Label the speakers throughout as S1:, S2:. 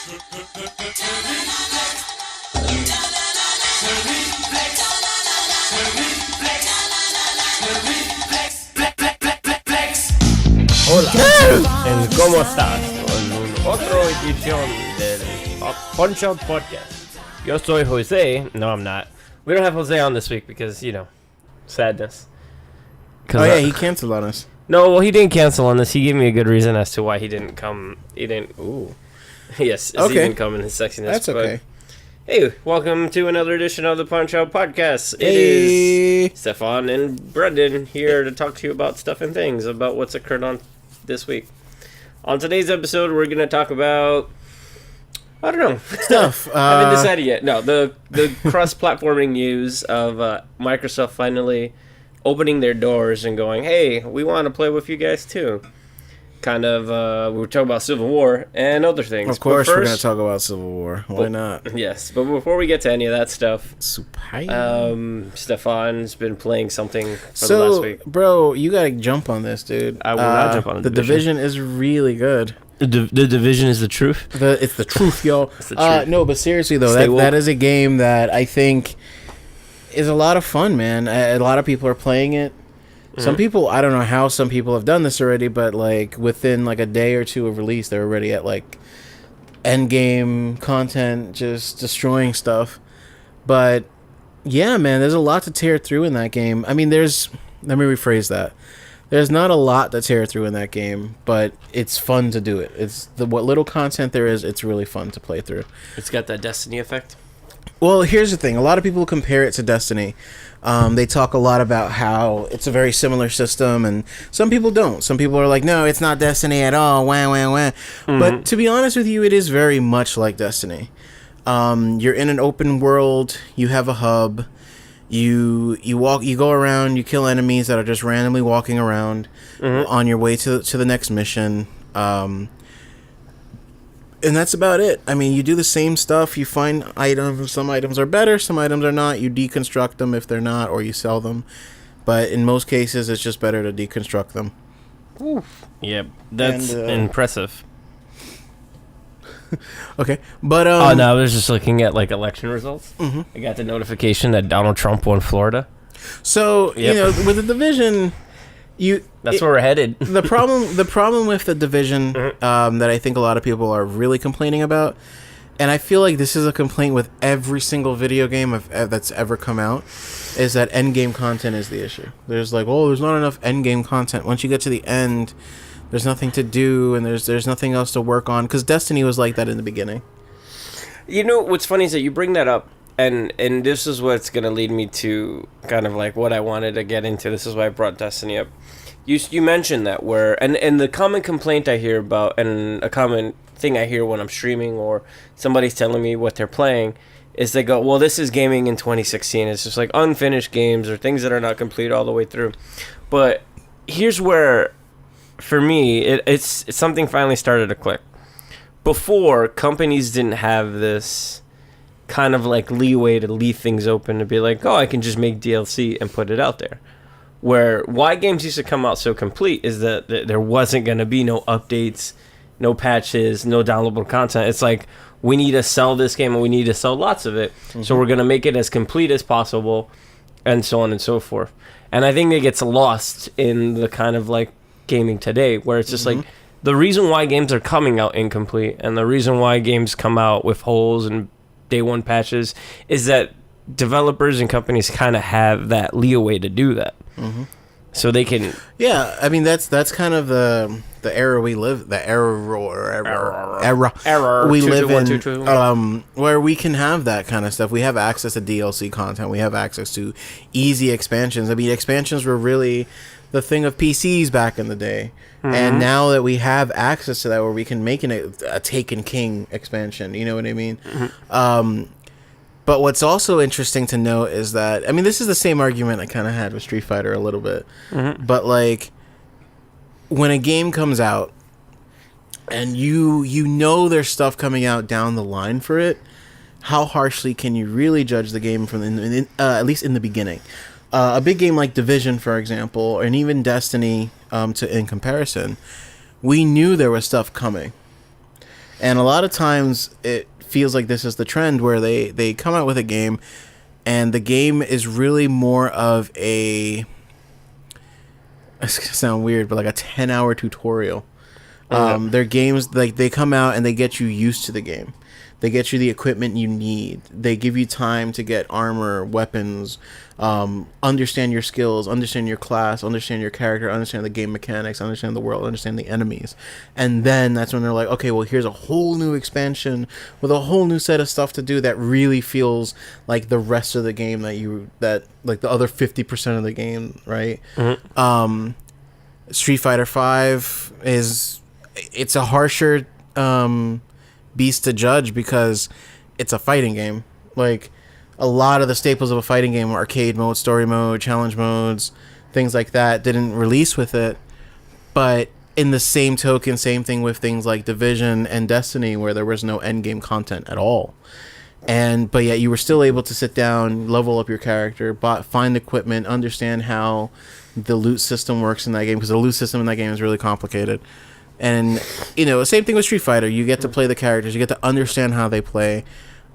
S1: Hola, ¿cómo estás? Con otra edición del Punch-Out Podcast. Yo soy Jose. No, I'm not. We don't have Jose on this week because, sadness.
S2: Oh, yeah, he canceled on us.
S1: No, well, he didn't cancel on us. He gave me a good reason as to why he didn't come. He didn't. Ooh. Yes, he didn't come in his sexiness.
S2: That's okay.
S1: Hey, welcome to another edition of the Punch-Out Podcast. It is Stefan and Brendan here to talk to you about stuff and things, about what's occurred on this week. On today's episode, we're going to talk about, I don't know,
S2: stuff.
S1: I haven't decided yet. No, the cross-platforming news of Microsoft finally opening their doors and going, hey, we want to play with you guys too. Kind of, we were talking about Civil War and other things.
S2: Of course, we're going to talk about Civil War. Why not?
S1: Yes, but before we get to any of that stuff,
S2: Super.
S1: Stefan's been playing something for the last week.
S2: Bro, you got to jump on this, dude.
S1: I will not jump on
S2: The Division is really good.
S1: The Division is the truth?
S2: It's the truth, yo.
S1: It's the truth.
S2: No, but seriously, though, that is a game that I think is a lot of fun, man. A lot of people are playing it. Some people, I don't know how some people have done this already, but like within like a day or two of release, they're already at like end game content, just destroying stuff. But yeah, man, there's a lot to tear through in that game. I mean, let me rephrase that. There's not a lot to tear through in that game, but it's fun to do it. It's what little content there is, it's really fun to play through.
S1: It's got that Destiny effect.
S2: Well, here's the thing. A lot of people compare it to Destiny. They talk a lot about how it's a very similar system, and some people don't. Some people are like, no, it's not Destiny at all. Wah, wah, wah. Mm-hmm. But to be honest with you, it is very much like Destiny. You're in an open world. You have a hub. You go around. You kill enemies that are just randomly walking around on your way to the next mission. And that's about it. I mean, you do the same stuff. You find items. Some items are better. Some items are not. You deconstruct them if they're not, or you sell them. But in most cases, it's just better to deconstruct them.
S1: Oof. Yeah, that's impressive.
S2: Okay, but
S1: oh no, I was just looking at like election results. I got the notification that Donald Trump won Florida.
S2: So with the Division.
S1: That's where we're headed.
S2: The problem with the Division that I think a lot of people are really complaining about, and I feel like this is a complaint with every single video game that's ever come out, is that endgame content is the issue. There's like, there's not enough endgame content. Once you get to the end, there's nothing to do, and there's nothing else to work on, because Destiny was like that in the beginning.
S1: You know, what's funny is that you bring that up, and this is what's going to lead me to kind of like what I wanted to get into. This is why I brought Destiny up. You mentioned that and the common complaint I hear about, and a common thing I hear when I'm streaming or somebody's telling me what they're playing, is they go, well, this is gaming in 2016. It's just like unfinished games or things that are not complete all the way through. But here's where, for me, it's something finally started to click. Before, companies didn't have this kind of like leeway to leave things open to be like, I can just make DLC and put it out there. Why games used to come out so complete is that there wasn't going to be no updates, no patches, no downloadable content. It's like, we need to sell this game and we need to sell lots of it. So we're going to make it as complete as possible, and so on and so forth. And I think it gets lost in the kind of like gaming today, where it's just like the reason why games are coming out incomplete and the reason why games come out with holes and day one patches is that developers and companies kind of have that leeway to do that. So they can. Yeah,
S2: I mean that's kind of the era we live. The era we live in, where we can have that kind of stuff. We have access to DLC content. We have access to easy expansions. I mean, expansions were really the thing of PCs back in the day, and now that we have access to that, where we can make a Taken King expansion. You know what I mean? But what's also interesting to note is that, I mean, this is the same argument I kind of had with Street Fighter a little bit. But, like, when a game comes out and you know there's stuff coming out down the line for it, how harshly can you really judge the game from at least in the beginning? A big game like Division, for example, and even Destiny, in comparison, we knew there was stuff coming. And a lot of times it feels like this is the trend where they come out with a game, and the game is really more of a, it's gonna sound weird, but like a 10-hour tutorial. They're games like they come out and they get you used to the game. They get you the equipment you need. They give you time to get armor, weapons, understand your skills, understand your class, understand your character, understand the game mechanics, understand the world, understand the enemies. And then that's when they're like, okay, well, here's a whole new expansion with a whole new set of stuff to do that really feels like the rest of the game that like the other 50% of the game, right? Mm-hmm. Street Fighter 5 it's a harsher beast to judge because it's a fighting game. Like a lot of the staples of a fighting game, arcade mode, story mode, challenge modes, things like that, didn't release with it. But in the same token, same thing with things like Division and Destiny, where there was no end game content at all. But yet you were still able to sit down, level up your character, find equipment, understand how the loot system works in that game, because the loot system in that game is really complicated. And, same thing with Street Fighter. You get to play the characters. You get to understand how they play,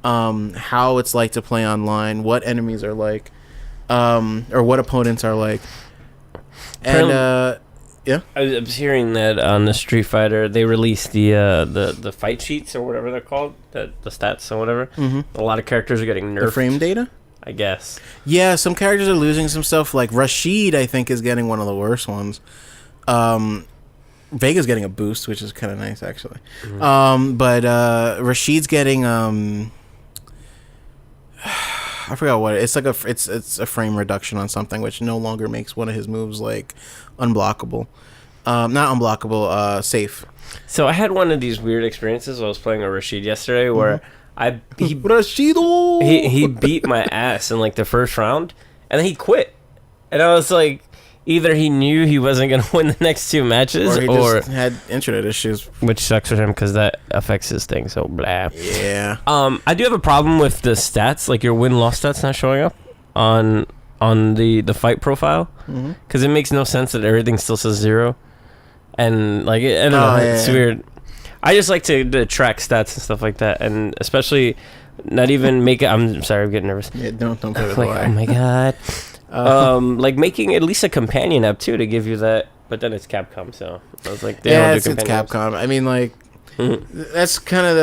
S2: how it's like to play online, what enemies are like, or what opponents are like. And, yeah?
S1: I was hearing that on the Street Fighter, they released the fight sheets or whatever they're called, the stats or whatever. Mm-hmm. A lot of characters are getting nerfed.
S2: The frame data?
S1: I guess.
S2: Yeah, some characters are losing some stuff. Like Rashid, I think, is getting one of the worst ones. Vega's getting a boost, which is kind of nice, actually. Mm-hmm. But Rashid's getting I forgot what it's like. It's a frame reduction on something, which no longer makes one of his moves like unblockable. Not unblockable. Safe.
S1: So I had one of these weird experiences. I was playing a Rashid yesterday where he beat my ass in like the first round, and then he quit, and I was like, either he knew he wasn't going to win the next two matches,
S2: or he just had internet issues. Which
S1: sucks for him because that affects his thing, so blah.
S2: Yeah.
S1: I do have a problem with the stats, like your win-loss stats not showing up on the fight profile, because it makes no sense that everything still says 0. And, like, I don't know, it's weird. I just like to track stats and stuff like that, and especially not even make it... I'm sorry, I'm getting nervous.
S2: Yeah, don't play with
S1: like, oh my god. Like making at least a companion app too to give you that, but then it's Capcom, so I was like,
S2: it's Capcom. I mean, like, that's kind of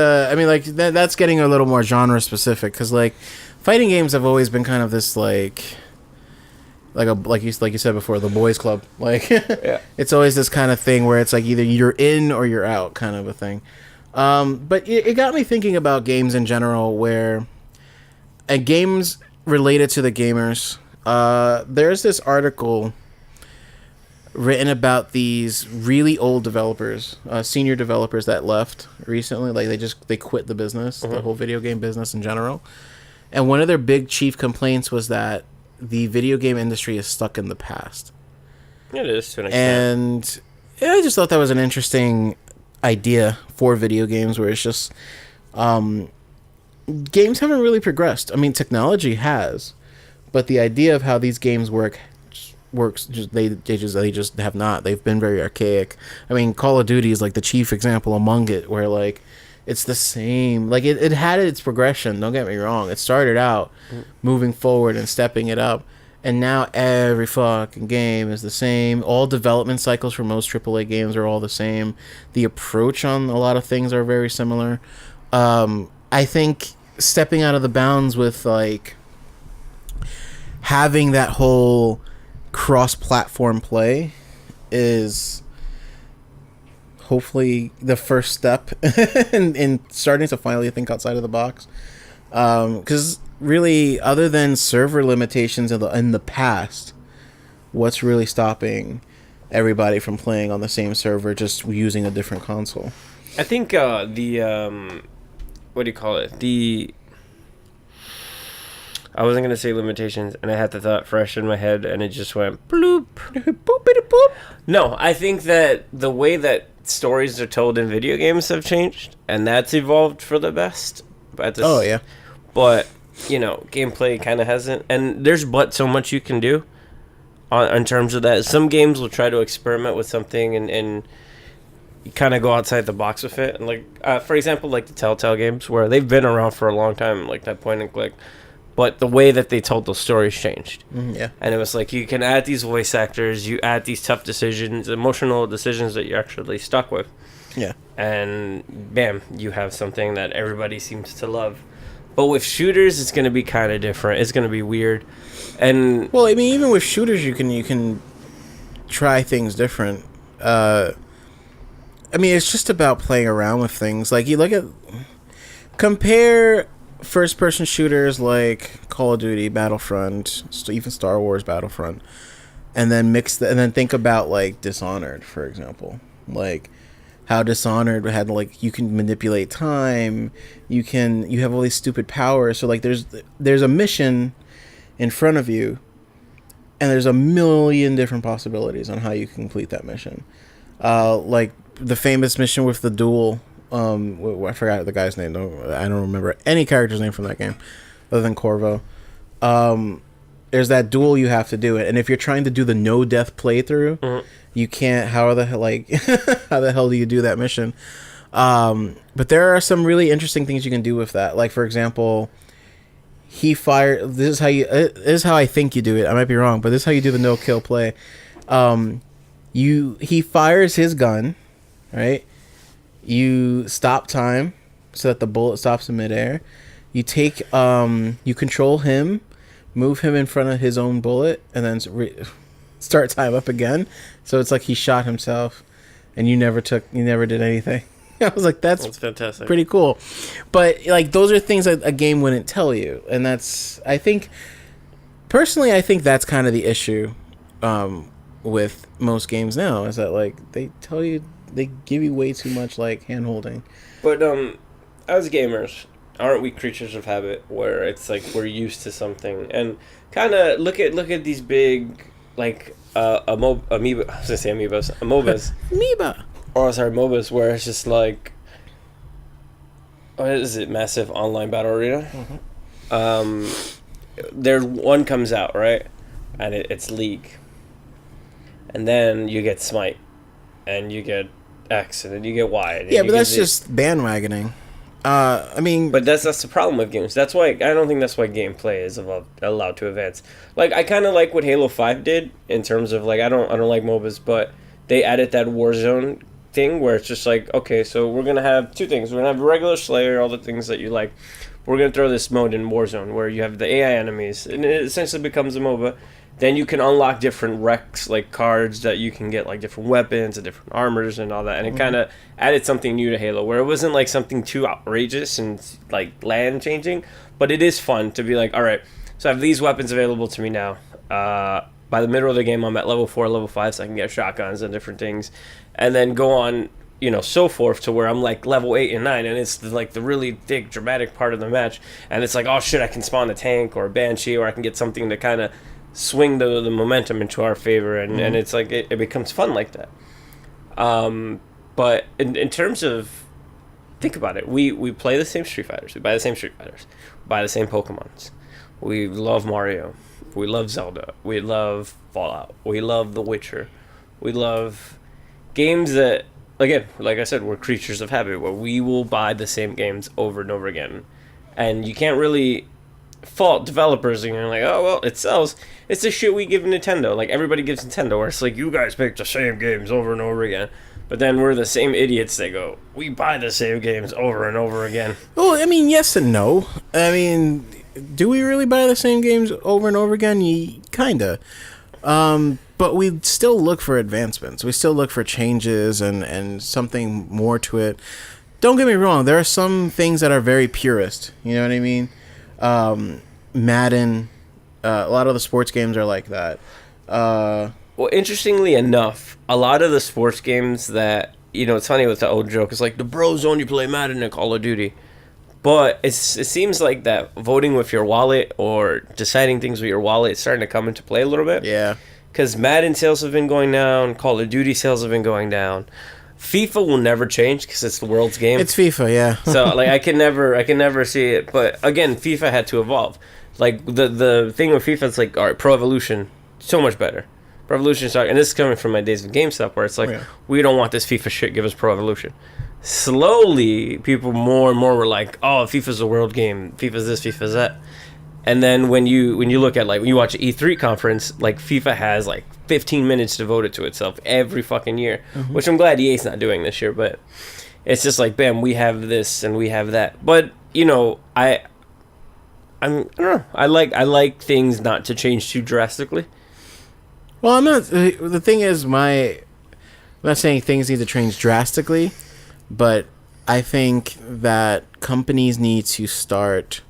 S2: that's getting a little more genre specific, because like fighting games have always been kind of this like you said before, the boys club. Like, it's always this kind of thing where it's like either you're in or you're out, kind of a thing. But it got me thinking about games in general, where games related to the gamers. There's this article written about these really old developers, senior developers that left recently. Like they quit the business, the whole video game business in general. And one of their big chief complaints was that the video game industry is stuck in the past.
S1: It is to an extent.
S2: And I just thought that was an interesting idea for video games, where it's just games haven't really progressed. I mean, technology has. But the idea of how these games works, they just have not. They've been very archaic. I mean, Call of Duty is like the chief example among it, where like it's the same. Like it had its progression. Don't get me wrong. It started out moving forward and stepping it up, and now every fucking game is the same. All development cycles for most AAA games are all the same. The approach on a lot of things are very similar. I think stepping out of the bounds with like having that whole cross-platform play is hopefully the first step in starting to finally think outside of the box. Because really, other than server limitations in the past, what's really stopping everybody from playing on the same server, just using a different console?
S1: I think what do you call it? I wasn't going to say limitations, and I had the thought fresh in my head, and it just went bloop. Boop. No, I think that the way that stories are told in video games have changed, and that's evolved for the best. But gameplay kind of hasn't, and there's so much you can do in terms of that. Some games will try to experiment with something and you kind of go outside the box with it. And like, for example, like the Telltale games, where they've been around for a long time, like that point and click, but the way that they told those stories changed.
S2: Yeah.
S1: And it was like, you can add these voice actors, you add these tough decisions, emotional decisions that you're actually stuck with.
S2: Yeah.
S1: And bam, you have something that everybody seems to love. But with shooters, it's going to be kind of different. It's going to be weird. And
S2: well, I mean, even with shooters, you can try things different. I mean, it's just about playing around with things. Like, you look at, compare first-person shooters like Call of Duty, Battlefront, even Star Wars Battlefront, and then and then think about like Dishonored, for example. Like how Dishonored had, like, you can manipulate time, you have all these stupid powers. So like there's a mission in front of you, and there's a million different possibilities on how you can complete that mission. Like the famous mission with the duel. I forgot the guy's name. I don't remember any character's name from that game, other than Corvo. There's that duel you have to do it, and if you're trying to do the no death playthrough, you can't. How the hell, like, how the hell do you do that mission? But there are some really interesting things you can do with that. Like, for example, this is how I think you do it. I might be wrong, but this is how you do the no kill play. He fires his gun, right? You stop time so that the bullet stops in midair. You take, you control him, move him in front of his own bullet, and then start time up again. So it's like he shot himself, and you never did anything. I was like, that's
S1: fantastic,
S2: pretty cool. But like, those are things that a game wouldn't tell you, and that's, I think, personally, I think that's kind of the issue with most games now, is that like they give you way too much like hand holding.
S1: But as gamers, aren't we creatures of habit, where it's like we're used to something, and kind of look at these big, like amoeba. I was gonna say amoebas.
S2: Amoeba.
S1: Oh, sorry, MOBAs, where it's just like, what is it? Massive online battle arena. There one comes out, right, and it's League, and then you get Smite, and you get X, and then you get Y. And
S2: yeah, but that's just bandwagoning. I mean,
S1: but that's the problem with games. That's why I don't think that's why gameplay is allowed to advance. Like, I kind of like what Halo 5 did in terms of like, I don't like MOBAs, but they added that Warzone thing where it's just like, okay, so we're gonna have two things. We're gonna have a regular Slayer, all the things that you like. We're gonna throw this mode in Warzone where you have the AI enemies, and it essentially becomes a MOBA. Then you can unlock different recs, like cards that you can get, like different weapons and different armors and all that. And it kind of added something new to Halo, where it wasn't like something too outrageous and like land changing, but it is fun to be like, all right, so I have these weapons available to me now. By the middle of the game, I'm at level 4, level 5, so I can get shotguns and different things, and then go on, so forth to where I'm like level 8 and 9, and it's like the really big dramatic part of the match, and it's like, oh shit, I can spawn a tank or a banshee, or I can get something to kind of swing the momentum into our favor, and it's like it becomes fun like that. But in terms of, think about it, we play the same Street Fighters, we buy the same Street Fighters, we buy the same Pokemons, we love Mario, we love Zelda, we love Fallout, we love The Witcher, we love games that, again, like I said, we're creatures of habit, where we will buy the same games over and over again, and you can't really fault developers, and you're like, oh well, it sells. It's the shit we give Nintendo. Like, everybody gives Nintendo, where it's like, you guys make the same games over and over again, but then we're the same idiots that go, we buy the same games over and over again.
S2: Well, I mean, yes and no. I mean, do we really buy the same games over and over again? Kinda. But we still look for advancements. We still look for changes and something more to it. Don't get me wrong, there are some things that are very purist, you know what I mean? Madden, a lot of the sports games are like that.
S1: Well, interestingly enough, a lot of the sports games that, it's funny with the old joke, it's like the bro zone, you play Madden and Call of Duty, but it seems like that voting with your wallet or deciding things with your wallet is starting to come into play a little bit.
S2: Yeah, because
S1: Madden sales have been going down, Call of Duty sales have been going down. FIFA will never change because it's the world's game.
S2: It's FIFA, yeah.
S1: So like I can never see it. But again, FIFA had to evolve. Like the thing with FIFA is like, all right, Pro Evolution, so much better. Pro Evolution Soccer, and this is coming from my days of GameStop, where it's like, we don't want this FIFA shit, give us Pro Evolution. Slowly, people more and more were like, oh, FIFA's a world game, FIFA's this, FIFA's that. And then when you look at, like, when you watch an E3 conference, like, FIFA has, like, 15 minutes devoted to itself every fucking year, which I'm glad EA's not doing this year, but it's just like, bam, we have this and we have that. But, you know, I don't know. I like things not to change too drastically.
S2: Well, I'm not. The thing is, I'm not saying things need to change drastically, but I think that companies need to start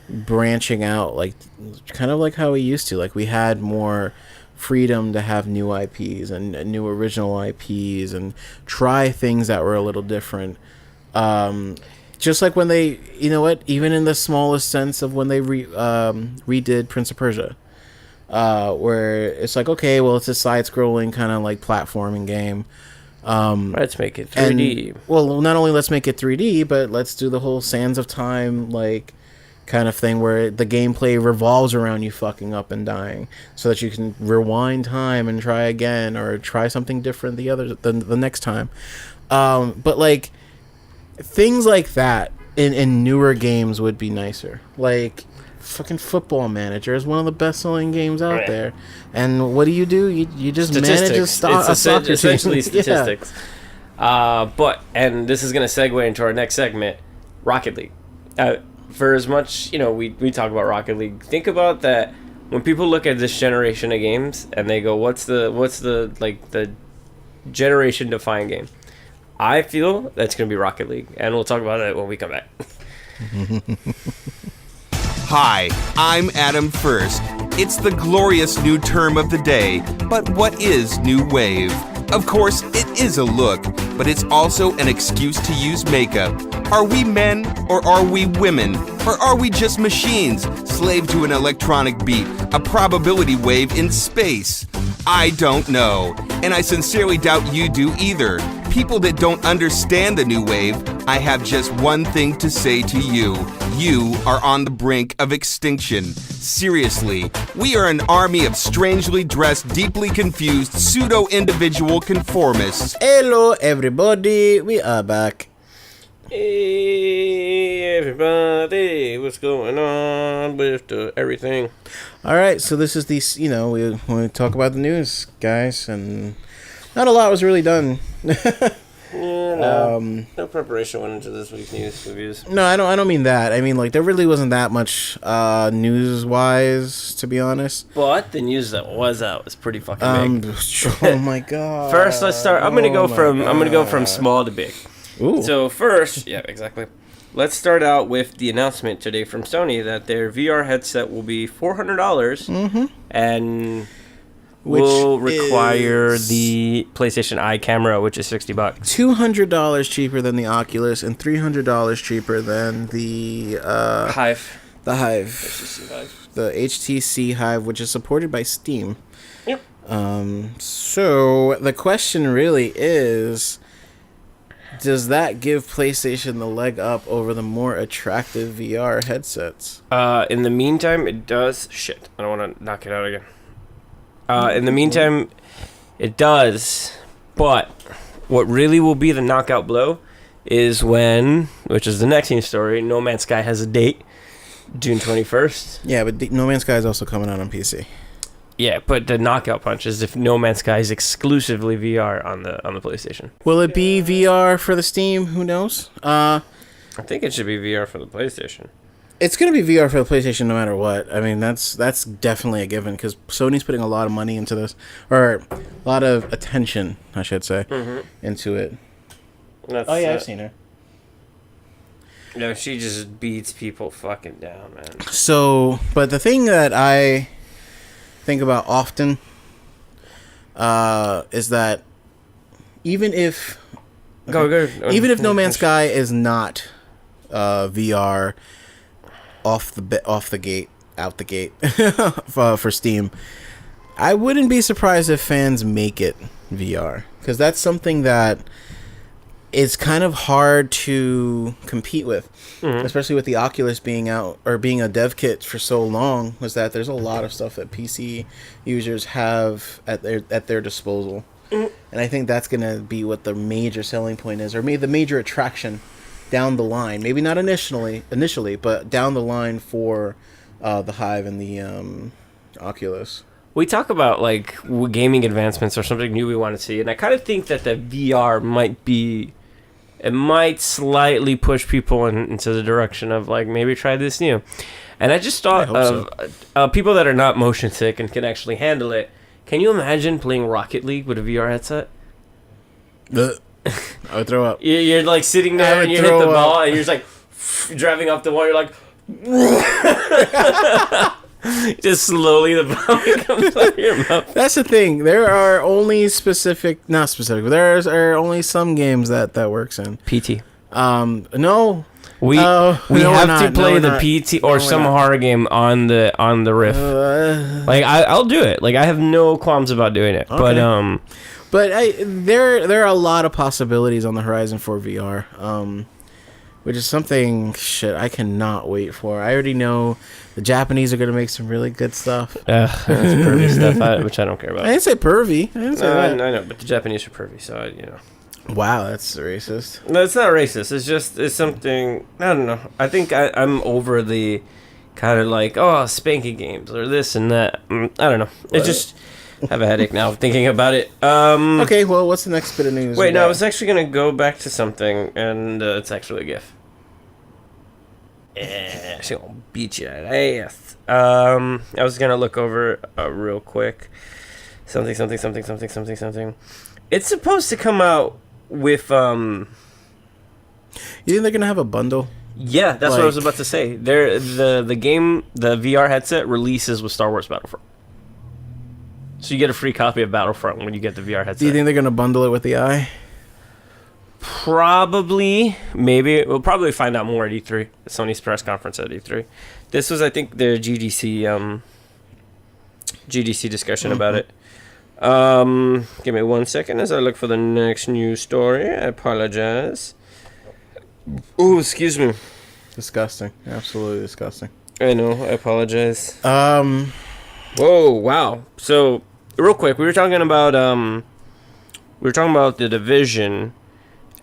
S2: branching out, like, kind of like how we used to. Like, we had more freedom to have new IPs and new original IPs and try things that were a little different. Just like when they, you know what, even in the smallest sense of when they redid Prince of Persia. Where it's like, okay, well, it's a side-scrolling kind of like platforming game.
S1: Let's make it 3D.
S2: Well, not only let's make it 3D, but let's do the whole Sands of Time like kind of thing where the gameplay revolves around you fucking up and dying, so that you can rewind time and try again or try something different the next time. But like things like that in newer games would be nicer. Like, fucking Football Manager is one of the best-selling games out there, and what do? You just manage a soccer team.
S1: Essentially statistics. But this is going to segue into our next segment, Rocket League. For as much, you know, we talk about Rocket League, think about that when people look at this generation of games and they go, what's the like the generation defining game? I feel that's going to be Rocket League, and we'll talk about it when we come back.
S3: Hi, I'm Adam First. It's the glorious new term of the day, but what is New Wave? Of course, it is a look, but it's also an excuse to use makeup. Are we men, or are we women? Or are we just machines, slave to an electronic beat, a probability wave in space? I don't know, and I sincerely doubt you do either. People that don't understand the new wave, I have just one thing to say to you. You are on the brink of extinction. Seriously, we are an army of strangely dressed, deeply confused, pseudo-individual conformists.
S2: Hello, everybody. We are back.
S1: Hey, everybody. What's going on with everything?
S2: All right, so this is the, you know, we talk about the news, guys, and not a lot was really done.
S1: No preparation went into this week's news reviews.
S2: No, I don't mean that. I mean, like, there really wasn't that much news-wise, to be honest.
S1: But the news that was out was pretty fucking big.
S2: Oh my god.
S1: First, let's start. I'm gonna go from small to big.
S2: Ooh.
S1: So first, yeah, exactly. Let's start out with the announcement today from Sony that their VR headset will be $400 and will require the PlayStation Eye camera, which is $60.
S2: $200 cheaper than the Oculus and $300 cheaper than the
S1: Hive.
S2: The Hive.
S1: HTC Hive.
S2: The HTC Hive, which is supported by Steam.
S1: Yep.
S2: So the question really is, does that give PlayStation the leg up over the more attractive VR headsets?
S1: In the meantime, it does. Shit, I don't want to knock it out again. In the meantime, it does. But what really will be the knockout blow is when, which is the next news story, No Man's Sky has a date, June 21st.
S2: Yeah, but No Man's Sky is also coming out on PC.
S1: Yeah, but the knockout punch is if No Man's Sky is exclusively VR on the PlayStation.
S2: Will it be VR for the Steam? Who knows?
S1: I think it should be VR for the PlayStation.
S2: It's going to be VR for the PlayStation no matter what. I mean, that's definitely a given because Sony's putting a lot of money into this, or a lot of attention, I should say, into it. I've seen her.
S1: No, she just beats people fucking down, man.
S2: So, but the thing that I think about often is that even if even if No Man's Sky is not VR out the gate for Steam, I wouldn't be surprised if fans make it VR, because that's something that is kind of hard to compete with, especially with the Oculus being out or being a dev kit for so long. Was that there's a lot of stuff that PC users have at their disposal, and I think that's gonna be what the major selling point is, or maybe the major attraction down the line. Maybe not initially, but down the line for the Hive and the Oculus.
S1: We talk about like gaming advancements or something new we want to see, and I kind of think that the VR might slightly push people into the direction of like maybe try this new. And I just thought of people that are not motion sick and can actually handle it. Can you imagine playing Rocket League with a VR headset?
S2: I would throw up.
S1: You're like sitting there and you hit the ball and you're just like driving off the wall. You're like, just slowly the ball comes out of your mouth.
S2: That's the thing. There are only not specific, but there are only some games that works in.
S1: PT.
S2: No.
S1: We have to play the PT or some horror game on the Rift. Like I'll do it. Like I have no qualms about doing it. Okay.
S2: But there are a lot of possibilities on the horizon for VR. Which is something I cannot wait for. I already know the Japanese are going to make some really good stuff.
S1: That's pervy stuff, which I don't care about.
S2: I didn't say pervy. I
S1: know, but the Japanese are pervy, so
S2: Wow, that's racist.
S1: No, it's not racist. It's something. I don't know. I think I'm over the kind of like spanky games or this and that. I don't know. It just have a headache now thinking about it.
S2: Okay, well, what's the next bit of news?
S1: Wait, no, I was actually gonna go back to something, and it's actually a GIF. Yeah, she's gonna beat you at ass. I was gonna look over real quick. Something. It's supposed to come out with
S2: You think they're gonna have a bundle?
S1: Yeah, that's what I was about to say. The game, the VR headset releases with Star Wars Battlefront. So you get a free copy of Battlefront when you get the VR headset.
S2: Do you think they're gonna bundle it with the Eye?
S1: Probably, maybe. We'll probably find out more at E3, at Sony's press conference at E3. This was, I think, their GDC discussion about it. Give me 1 second as I look for the next news story. I apologize. Oh, excuse me.
S2: Disgusting. Absolutely disgusting.
S1: I know. I apologize. Whoa! Wow. So, real quick, we were talking about the Division.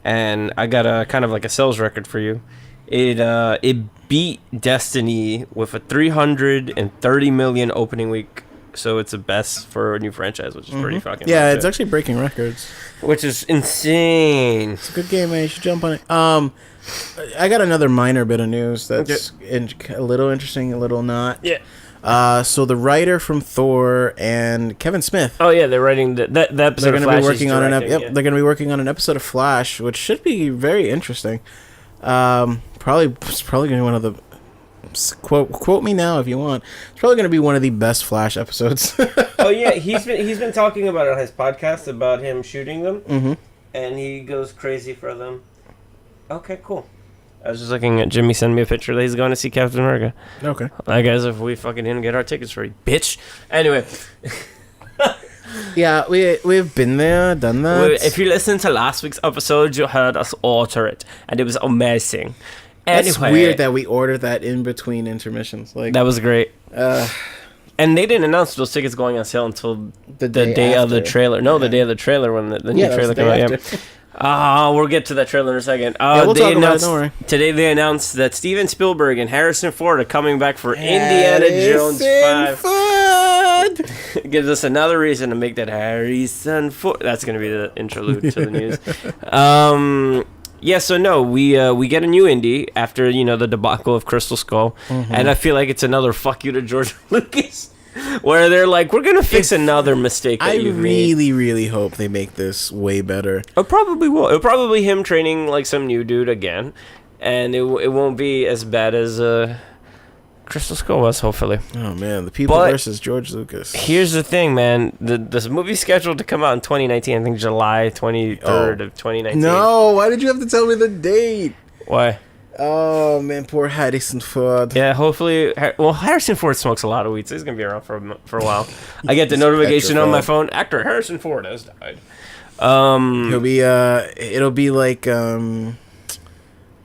S1: And I got a kind of like a sales record for you. It beat Destiny with a 330 million opening week, so it's the best for a new franchise, which is pretty fucking.
S2: Yeah, it's actually breaking records,
S1: which is insane.
S2: It's a good game, man. You should jump on it. I got another minor bit of news that's a little interesting, a little not.
S1: Yeah.
S2: So the writer from Thor and Kevin Smith.
S1: Oh yeah, they're writing that episode.
S2: They're going to be working on
S1: they're
S2: going to be working on an episode of Flash, which should be very interesting. It's probably going to be one of the quote me now if you want. It's probably going to be one of the best Flash episodes.
S1: Oh yeah, he's been talking about it on his podcast about him shooting them, and he goes crazy for them. Okay, cool. I was just looking at Jimmy send me a picture that he's going to see Captain America.
S2: Okay.
S1: I guess if we fucking didn't get our tickets for you, bitch. Anyway.
S2: Yeah, we've been there, done that.
S1: If you listened to last week's episode, you heard us alter it, and it was amazing. Anyway,
S2: it's weird that we ordered that in between intermissions. Like
S1: that was great. And they didn't announce those tickets going on sale until the day of the trailer. No, the day of the trailer when the new trailer came out. Yeah. We'll get to that trailer in a second.
S2: We'll talk about it, don't worry.
S1: Today they announced that Steven Spielberg and Harrison Ford are coming back for Indiana Jones 5. Gives us another reason to make that Harrison Ford. That's going to be the interlude to the news. Yeah, so no, we get a new indie after, the debacle of Crystal Skull. And I feel like it's another fuck you to George Lucas. Where they're like, we're going to fix another mistake that you've made.
S2: I really hope they make this way better.
S1: It probably will. It'll probably him training like some new dude again. And it won't be as bad as Crystal Skull was, hopefully.
S2: Oh, man. The people versus George Lucas.
S1: Here's the thing, man. This movie's scheduled to come out in 2019. I think July 23rd of 2019.
S2: No, why did you have to tell me the date?
S1: Why?
S2: Oh, man, poor Harrison Ford.
S1: Yeah, hopefully... Well, Harrison Ford smokes a lot of weed, so he's going to be around for a while. I get the notification on my phone. Actor Harrison Ford has died.
S2: It'll be like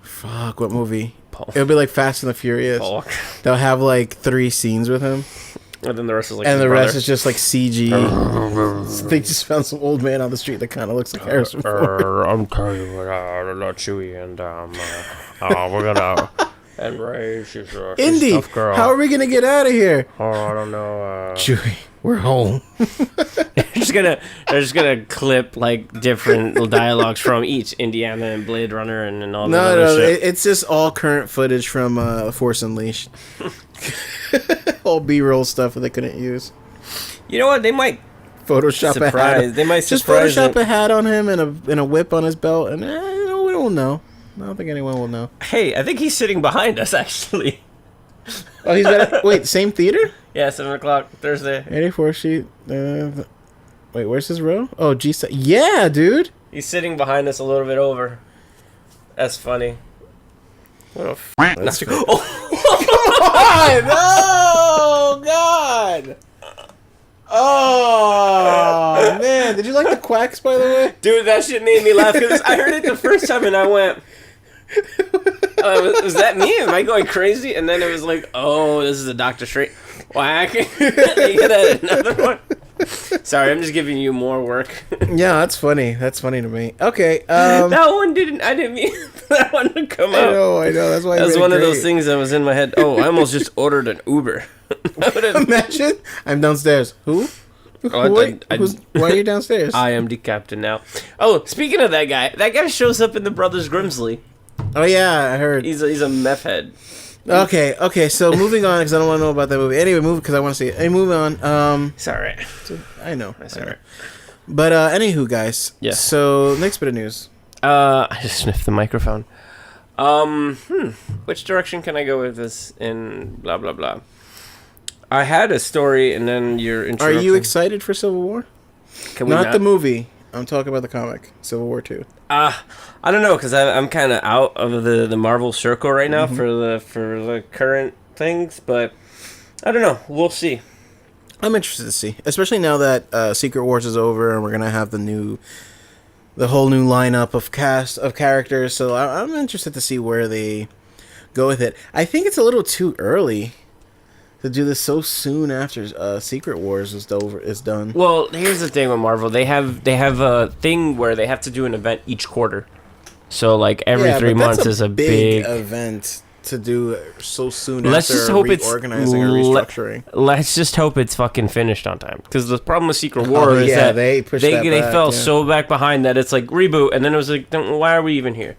S2: fuck, what movie? It'll be like Fast and the Furious. They'll have like 3 scenes with him.
S1: And then the rest is like
S2: and the rest is just like CG. So they just found some old man on the street that kind of looks like Harrison Ford.
S1: I'm telling you, not Chewie, and we're gonna and Ray, she's
S2: Indy,
S1: tough girl.
S2: how are we gonna get out of here?
S1: Oh, I don't know.
S2: Chewie, we're home.
S1: they're just gonna clip like different dialogues from each Indiana and Blade Runner and all that other shit.
S2: It's just all current footage from Force Unleashed. All B-roll stuff that they couldn't use.
S1: You know what? They might
S2: Photoshop a hat.
S1: They might
S2: just Photoshop a hat on him and a whip on his belt, and we don't know. I don't think anyone will know.
S1: Hey, I think he's sitting behind us actually.
S2: Oh, he's got wait, same theater?
S1: Yeah, 7:00 Thursday.
S2: 84 sheet. Wait, where's his row? Oh, G. Yeah, dude.
S1: He's sitting behind us a little bit over. That's funny. What a
S2: That's cool. Oh God! Oh man, did you like the quacks, by the way?
S1: Dude, that shit made me laugh because I heard it the first time and I went, was that me? Am I going crazy? And then it was like, oh, this is a Dr. Strange whack. You get another one. Sorry, I'm just giving you more work.
S2: Yeah, that's funny. That's funny to me. Okay,
S1: that one I didn't mean that one to come out.
S2: I know. That's why.
S1: That was one of those things that was in my head. Oh, I almost just ordered an Uber.
S2: Imagine I'm downstairs. Who? Why are you downstairs?
S1: I am the captain now. Oh, speaking of that guy shows up in the Brothers Grimsley.
S2: Oh yeah, I heard.
S1: He's a meth head.
S2: Okay. So moving on, because I don't want to know about that movie. Anyway, because I want to see it. Hey, move on.
S1: It's alright.
S2: I know.
S1: That's alright.
S2: But anywho, guys.
S1: Yeah.
S2: So next bit of news.
S1: I just sniffed the microphone. Which direction can I go with this? In blah blah blah. I had a story, and then you're interrupting.
S2: Are you excited for Civil War? Not the movie. I'm talking about the comic, Civil War 2.
S1: I don't know, because I'm kind of out of the Marvel circle right now for the current things, but I don't know. We'll see.
S2: I'm interested to see, especially now that Secret Wars is over and we're gonna have the whole new lineup of cast of characters. So I'm interested to see where they go with it. I think it's a little too early to do this so soon after Secret Wars is done.
S1: Well, here's the thing with Marvel. They have a thing where they have to do an event each quarter. So like every 3 months is a big
S2: event to do so soon
S1: let's
S2: after
S1: just hope
S2: reorganizing or restructuring.
S1: Let's just hope it's fucking finished on time. Because the problem with Secret War is that
S2: they
S1: fell so back behind that it's like reboot, and then it was like, why are we even here?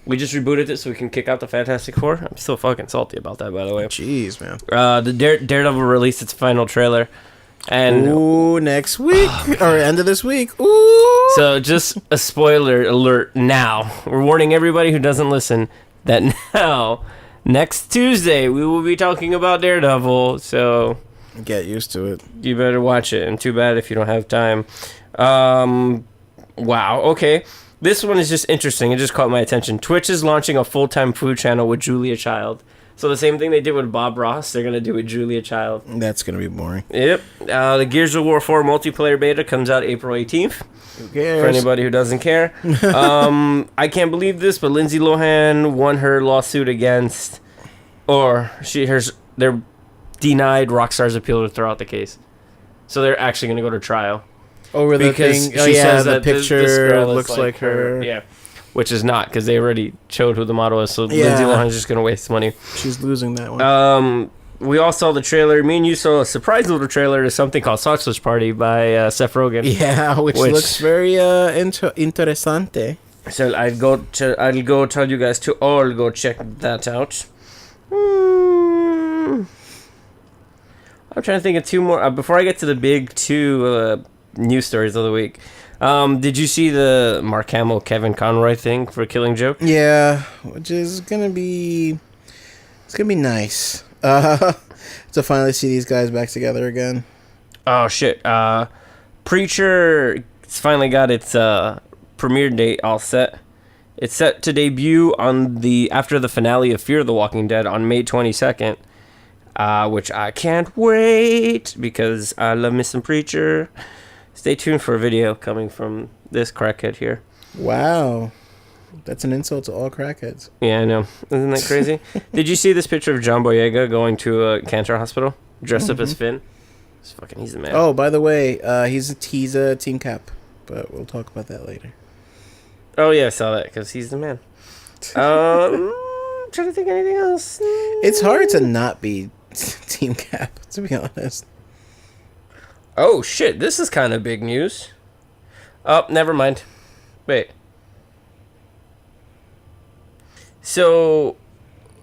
S1: We just rebooted it so we can kick out the Fantastic Four. I'm still fucking salty about that, by the way.
S2: Jeez, man.
S1: The Daredevil released its final trailer. And
S2: next week. Or end of this week. Ooh.
S1: So just a spoiler alert now. We're warning everybody who doesn't listen that now, next Tuesday, we will be talking about Daredevil. So
S2: get used to it.
S1: You better watch it. And too bad if you don't have time. Wow. Okay. This one is just interesting. It just caught my attention. Twitch is launching a full-time food channel with Julia Child. So the same thing they did with Bob Ross, they're going to do with Julia Child.
S2: That's going to be boring.
S1: Yep. The Gears of War 4 multiplayer beta comes out April 18th.
S2: Who cares?
S1: For anybody who doesn't care. I can't believe this, but Lindsay Lohan won her lawsuit against... they're denied Rockstar's appeal to throw out the case. So they're actually going to go to trial.
S2: Over the thing.
S1: She says
S2: the
S1: that
S2: picture
S1: this girl
S2: looks like her.
S1: Yeah. Which is not, because they already showed who the model is, so Lindsay Lohan's just going to waste money.
S2: She's losing that one.
S1: We all saw the trailer. Me and you saw a surprise little trailer to something called Sausage Party by Seth Rogen.
S2: Yeah, which looks very interessante.
S1: So I'll go tell you guys to all go check that out. I'm trying to think of two more. Before I get to the big two news stories of the week. Did you see the Mark Hamill, Kevin Conroy thing for Killing Joke?
S2: Yeah, which is gonna be nice. To finally see these guys back together again.
S1: Oh shit! Preacher finally got its premiere date all set. It's set to debut after the finale of Fear the Walking Dead on May 22nd. Which I can't wait because I love me some Preacher. Stay tuned for a video coming from This crackhead here.
S2: Wow. That's an insult to all crackheads.
S1: Yeah, I know. Isn't that crazy? Did you see this picture of John Boyega going to a cancer hospital dressed up as Finn? He's the man.
S2: Oh, by the way, he's a team cap, but we'll talk about that later.
S1: Oh yeah, I saw that because he's the man. Trying to think of anything else.
S2: It's hard to not be team cap, to be honest.
S1: Oh shit! This is kind of big news. Oh, never mind. Wait. So,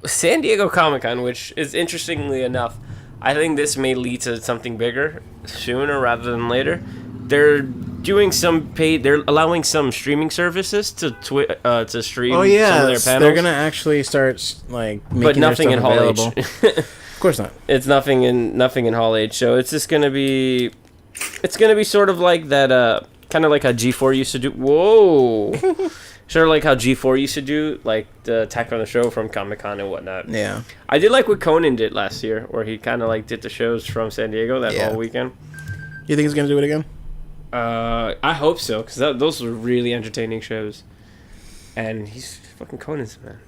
S1: San Diego Comic-Con, which is interestingly enough, I think this may lead to something bigger sooner rather than later. They're doing some paid. They're allowing some streaming services to stream some of their panels.
S2: They're gonna actually start making
S1: but nothing in
S2: their stuff
S1: Hall
S2: available.
S1: H.
S2: Of course not.
S1: It's nothing in Hall H. So it's just gonna be. It's gonna be sort of like that. Kind of like how G4 used to do. Whoa. Sort of like how G4 used to do, like the Attack on the Show from Comic-Con and whatnot.
S2: Yeah.
S1: I did like what Conan did last year, where he kind of like did the shows from San Diego that whole weekend.
S2: You think he's gonna do it again?
S1: I hope so, because those were really entertaining shows. And he's fucking Conan's man.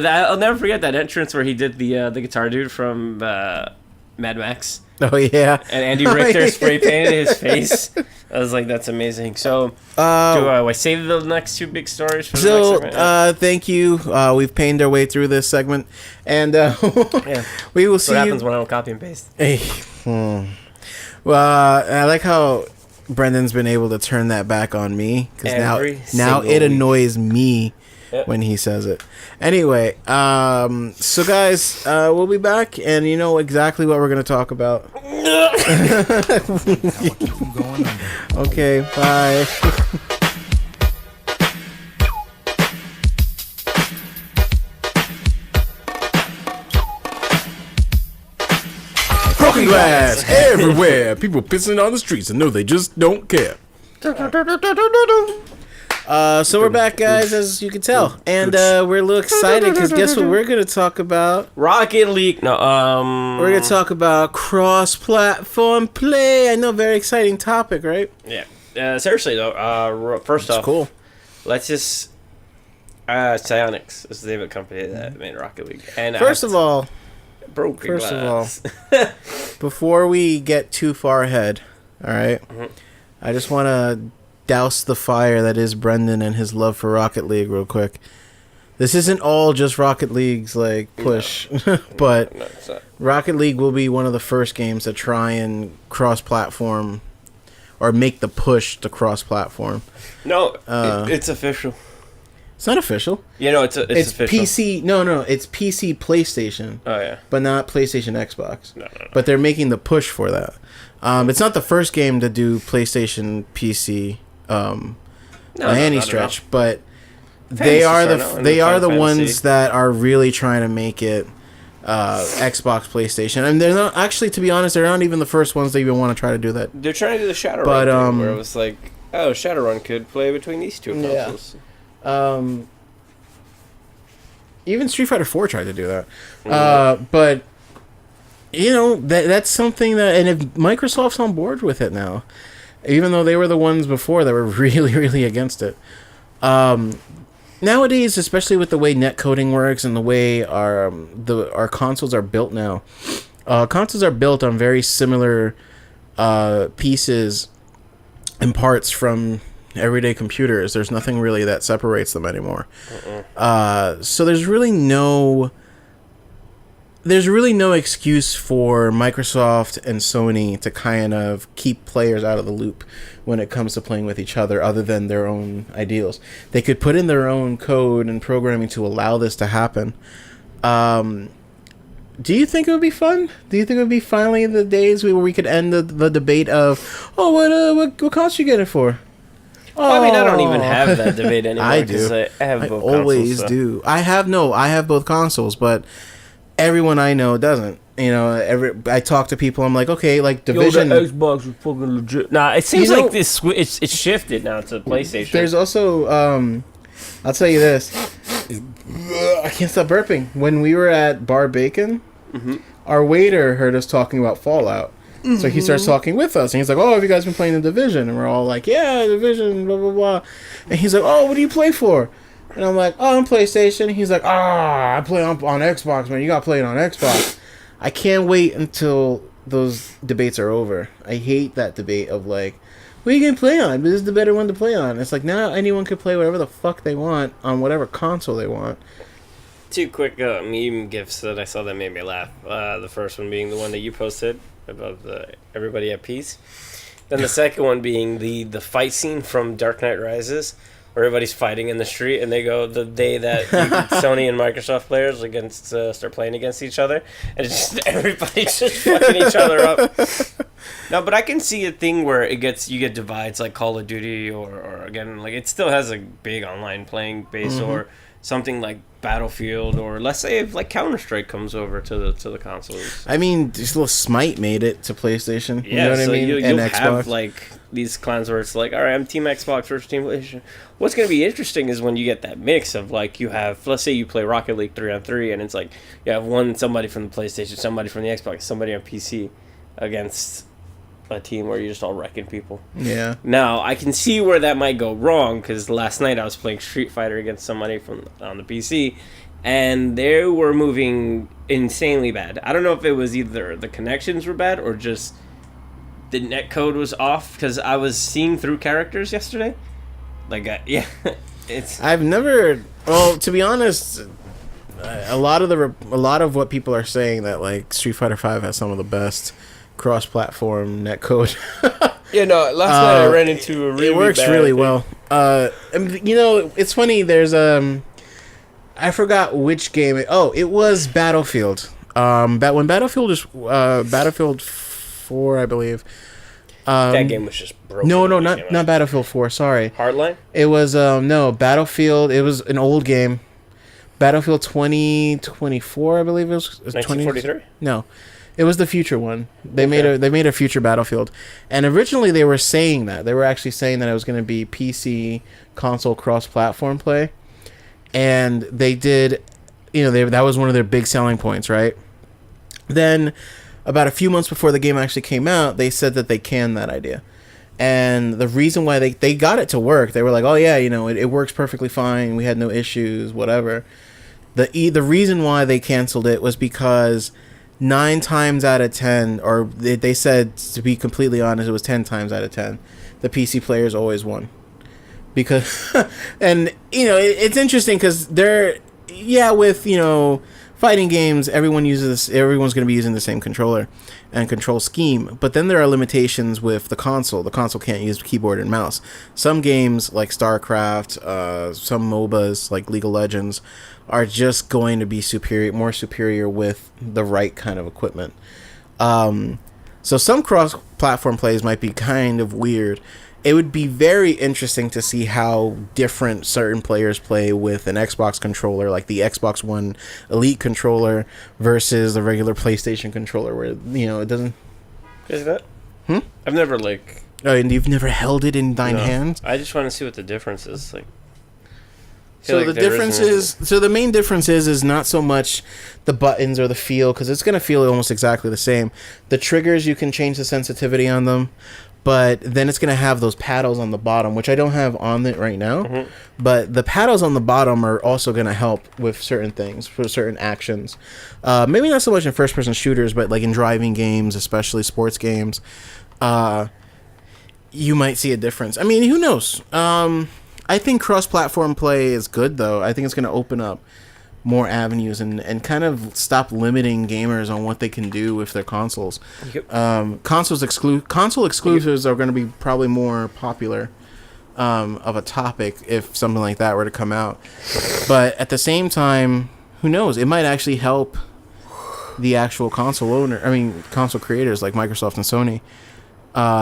S1: I'll never forget that entrance where he did the guitar dude from Mad Max.
S2: Oh yeah.
S1: And Andy Richter spray painted his face. I was like, that's amazing. So, do I save the next two big stories for the next segment?
S2: Thank you. We've panned our way through this segment, and we will see.
S1: What happens when I don't copy and paste?
S2: Hey. Well, I like how Brendan's been able to turn that back on me because now it annoys me when he says it. Anyway, so guys, we'll be back, and you know exactly what we're gonna talk about. Okay, bye. Broken glass everywhere. People pissing on the streets and no, they just don't care. So we're back, guys, as you can tell, and we're a little excited because guess what we're gonna talk about?
S1: Rocket League. No,
S2: we're gonna talk about cross-platform play. I know, very exciting topic, right?
S1: Yeah. Seriously though, first off,
S2: cool.
S1: Let's just Psyonix is the name of the company that made Rocket League. And
S2: first of all, before we get too far ahead, all right, I just want to douse the fire that is Brendan and his love for Rocket League real quick. This isn't all just Rocket League's push, but Rocket League will be one of the first games to try and cross-platform or make the push to cross-platform.
S1: No, it's official.
S2: It's not official.
S1: Yeah, no, it's official.
S2: PC. No, it's PC PlayStation.
S1: Oh yeah,
S2: but not PlayStation Xbox.
S1: No.
S2: But they're making the push for that. It's not the first game to do PlayStation PC by any stretch, but they are the ones that are really trying to make it Xbox PlayStation. And they're not actually, to be honest, they're not even the first ones that even want to try to do that.
S1: They're trying to do the Shadowrun thing, where it was like, oh, Shadowrun could play between these two consoles.
S2: Even Street Fighter 4 tried to do that. But you know, that's something that, and if Microsoft's on board with it now, even though they were the ones before that were really, really against it. Nowadays, especially with the way netcoding works and the way our consoles are built now, consoles are built on very similar pieces and parts from everyday computers. There's nothing really that separates them anymore. So there's really no excuse for Microsoft and Sony to kind of keep players out of the loop when it comes to playing with each other, other than their own ideals. They could put in their own code and programming to allow this to happen. Do you think it would be fun? Do you think it would be finally the days where we could end the debate of, what console you get it for?
S1: Well, I mean, I don't even have that debate anymore.
S2: I do.
S1: I have both
S2: always
S1: consoles,
S2: do. I have both consoles, but everyone I know doesn't. You know, I talk to people. I'm like, okay, like Division.
S1: Yo, the Xbox is fucking legit. Nah, it seems like it's shifted now to PlayStation.
S2: There's also, I'll tell you this. I can't stop burping. When we were at Bar Bacon, our waiter heard us talking about Fallout, So he starts talking with us, and he's like, "Oh, have you guys been playing the Division?" And we're all like, "Yeah, Division, blah blah blah." And he's like, "Oh, what do you play for?" And I'm like, "Oh, on PlayStation." He's like, "Ah, I play on Xbox, man. You got to play it on Xbox." I can't wait until those debates are over. I hate that debate of like, what are you going to play on? This is the better one to play on. It's like, now anyone can play whatever the fuck they want on whatever console they want.
S1: Two quick meme gifs that I saw that made me laugh. The first one being the one that you posted about everybody at peace. Then the second one being the fight scene from Dark Knight Rises, where everybody's fighting in the street, and they go the day that Sony and Microsoft players start playing against each other, and it's just everybody's just fucking each other up. No, but I can see a thing where you get divides like Call of Duty, or again, like it still has a big online playing base, or something like Battlefield, or let's say if like Counter-Strike comes over to the consoles.
S2: I mean, just little Smite made it to PlayStation.
S1: Yeah,
S2: you know what I mean?
S1: You'll
S2: and
S1: have
S2: Xbox.
S1: like these clans where it's like, all right, I'm Team Xbox versus Team PlayStation. What's going to be interesting is when you get that mix of like you have, let's say you play Rocket League 3-on-3, and it's like you have somebody from the PlayStation, somebody from the Xbox, somebody on PC against a team where you're just all wrecking people.
S2: Yeah.
S1: Now I can see where that might go wrong, because last night I was playing Street Fighter against somebody on the PC, and they were moving insanely bad. I don't know if it was either the connections were bad or just the net code was off, because I was seeing through characters yesterday. Like, yeah, it's.
S2: I've never. Well, to be honest, a lot of what people are saying that like Street Fighter V has some of the best cross-platform netcode.
S1: Yeah, no. Last night I ran into a really.
S2: It works
S1: bad
S2: really
S1: thing.
S2: well. And, you know, it's funny. There's I forgot which game. It was Battlefield. When Battlefield is Battlefield 4, I believe.
S1: That game was just broken.
S2: No,
S1: when it came
S2: not
S1: out.
S2: Battlefield 4. Sorry.
S1: Hardline.
S2: It was no Battlefield. It was an old game. Battlefield 2024, I believe it was.
S1: 1943.
S2: No, it was the future one. They made a future Battlefield, and originally they were saying that they were actually saying that it was going to be PC console cross-platform play, and they did. You know, that was one of their big selling points, right? Then, about a few months before the game actually came out, they said that they canned that idea. And the reason why they got it to work, they were like, oh yeah, you know, it works perfectly fine. We had no issues, whatever. The reason why they canceled it was because 9 times out of 10, or they said, to be completely honest, it was 10 times out of 10, the PC players always won. Because, and, you know, it's interesting because with, you know, fighting games, everyone's going to be using the same controller and control scheme, but then there are limitations with the console. The console can't use keyboard and mouse. Some games like StarCraft, some MOBAs like League of Legends are just going to be more superior with the right kind of equipment. So some cross-platform plays might be kind of weird. It would be very interesting to see how different certain players play with an Xbox controller, like the Xbox One Elite controller versus the regular PlayStation controller, where, you know, it doesn't...
S1: Is that? I've never, like...
S2: Oh, and you've never held it in thine hands?
S1: I just want to see what the difference is, like...
S2: So
S1: like
S2: the difference is... So the main difference is not so much the buttons or the feel, because it's going to feel almost exactly the same. The triggers, you can change the sensitivity on them. But then it's going to have those paddles on the bottom, which I don't have on it right now. Mm-hmm. But the paddles on the bottom are also going to help with certain things, for certain actions. Maybe not so much in first-person shooters, but like in driving games, especially sports games, you might see a difference. I mean, who knows? I think cross-platform play is good, though. I think it's going to open up more avenues and kind of stop limiting gamers on what they can do with their consoles. Yep. Console exclusives are going to be probably more popular of a topic if something like that were to come out. But at the same time, who knows? It might actually help the actual console creators like Microsoft and Sony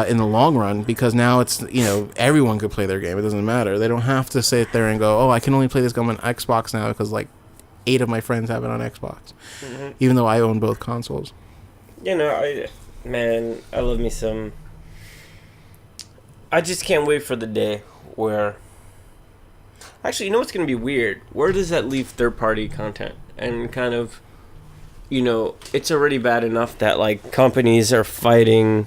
S2: in the long run, because now it's, you know, everyone could play their game. It doesn't matter. They don't have to sit there and go, oh, I can only play this game on Xbox now because like 8 of my friends have it on Xbox, even though I own both consoles.
S1: You know, I love me some. I just can't wait for the day where. Actually, you know what's going to be weird? Where does that leave third-party content and kind of it's already bad enough that like companies are fighting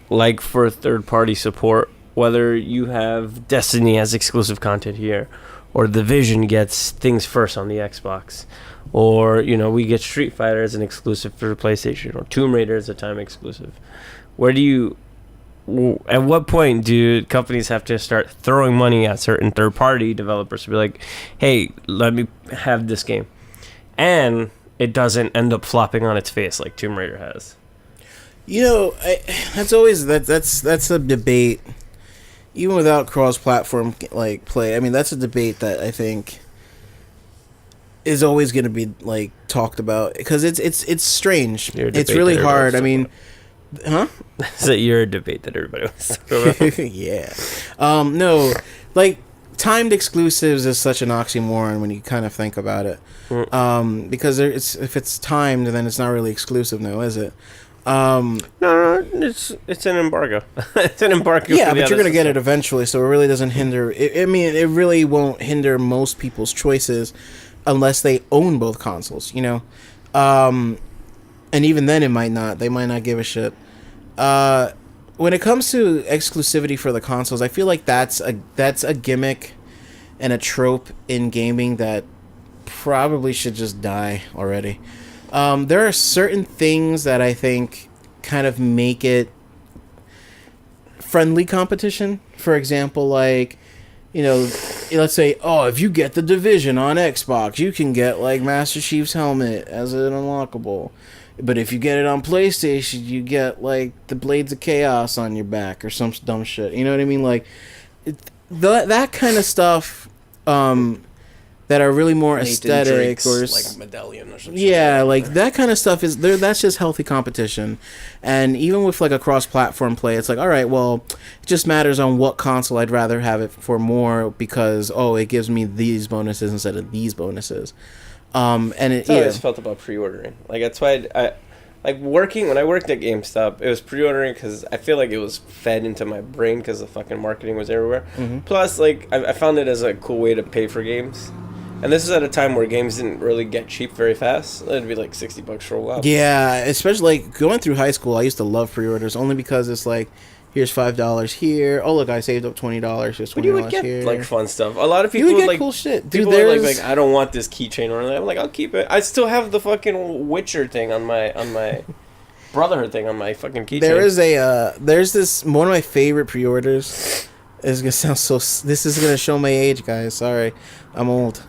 S1: like for third-party support, whether you have Destiny as exclusive content here, or The Division gets things first on the Xbox, or we get Street Fighter as an exclusive for PlayStation, or Tomb Raider as a time exclusive. At what point do companies have to start throwing money at certain third-party developers to be like, hey, let me have this game, and it doesn't end up flopping on its face like Tomb Raider has?
S2: That's always that's a debate, even without cross-platform like play. I mean, that's a debate that I think is always going to be like talked about, because it's strange. It's really hard. I mean, huh?
S1: Is that your debate that everybody wants to talk about?
S2: Yeah. No, like timed exclusives is such an oxymoron when you kind of think about it. Because if it's timed, then it's not really exclusive now, is it?
S1: No, it's an embargo. It's an embargo.
S2: Yeah, but you're gonna get it eventually, so it really doesn't hinder. I mean, it really won't hinder most people's choices unless they own both consoles. And even then, it might not. They might not give a shit. When it comes to exclusivity for the consoles, I feel like that's a gimmick and a trope in gaming that probably should just die already. There are certain things that I think kind of make it friendly competition. For example, like, let's say, if you get The Division on Xbox, you can get like Master Chief's helmet as an unlockable. But if you get it on PlayStation, you get like the Blades of Chaos on your back or some dumb shit. You know what I mean? Like that kind of stuff. That are really more
S1: Nathan
S2: aesthetic,
S1: Drake's,
S2: or
S1: like a medallion or something.
S2: Yeah, like that kind of stuff is there. That's just healthy competition. And even with like a cross-platform play, it's like, all right, well, it just matters on what console I'd rather have it for more, because it gives me these bonuses instead of these bonuses. And
S1: that's how I always felt about pre-ordering. Like that's why when I worked at GameStop, it was pre-ordering because I feel like it was fed into my brain because the fucking marketing was everywhere. Mm-hmm. Plus, like I found it as a cool way to pay for games. And this is at a time where games didn't really get cheap very fast. It'd be like $60 for a while.
S2: Yeah, especially like going through high school, I used to love pre-orders only because it's like, here's $5 here. Oh look, I saved up $20. Here's $20
S1: but you would get
S2: here.
S1: like fun stuff. A lot of people
S2: you would get
S1: like
S2: cool shit. Dude,
S1: people are like I don't want this keychain or anything. I'm like, I'll keep it. I still have the fucking Witcher thing on my Brotherhood thing on my fucking keychain.
S2: There's this one of my favorite pre-orders. It's gonna sound so. This is gonna show my age, guys. Sorry, I'm old.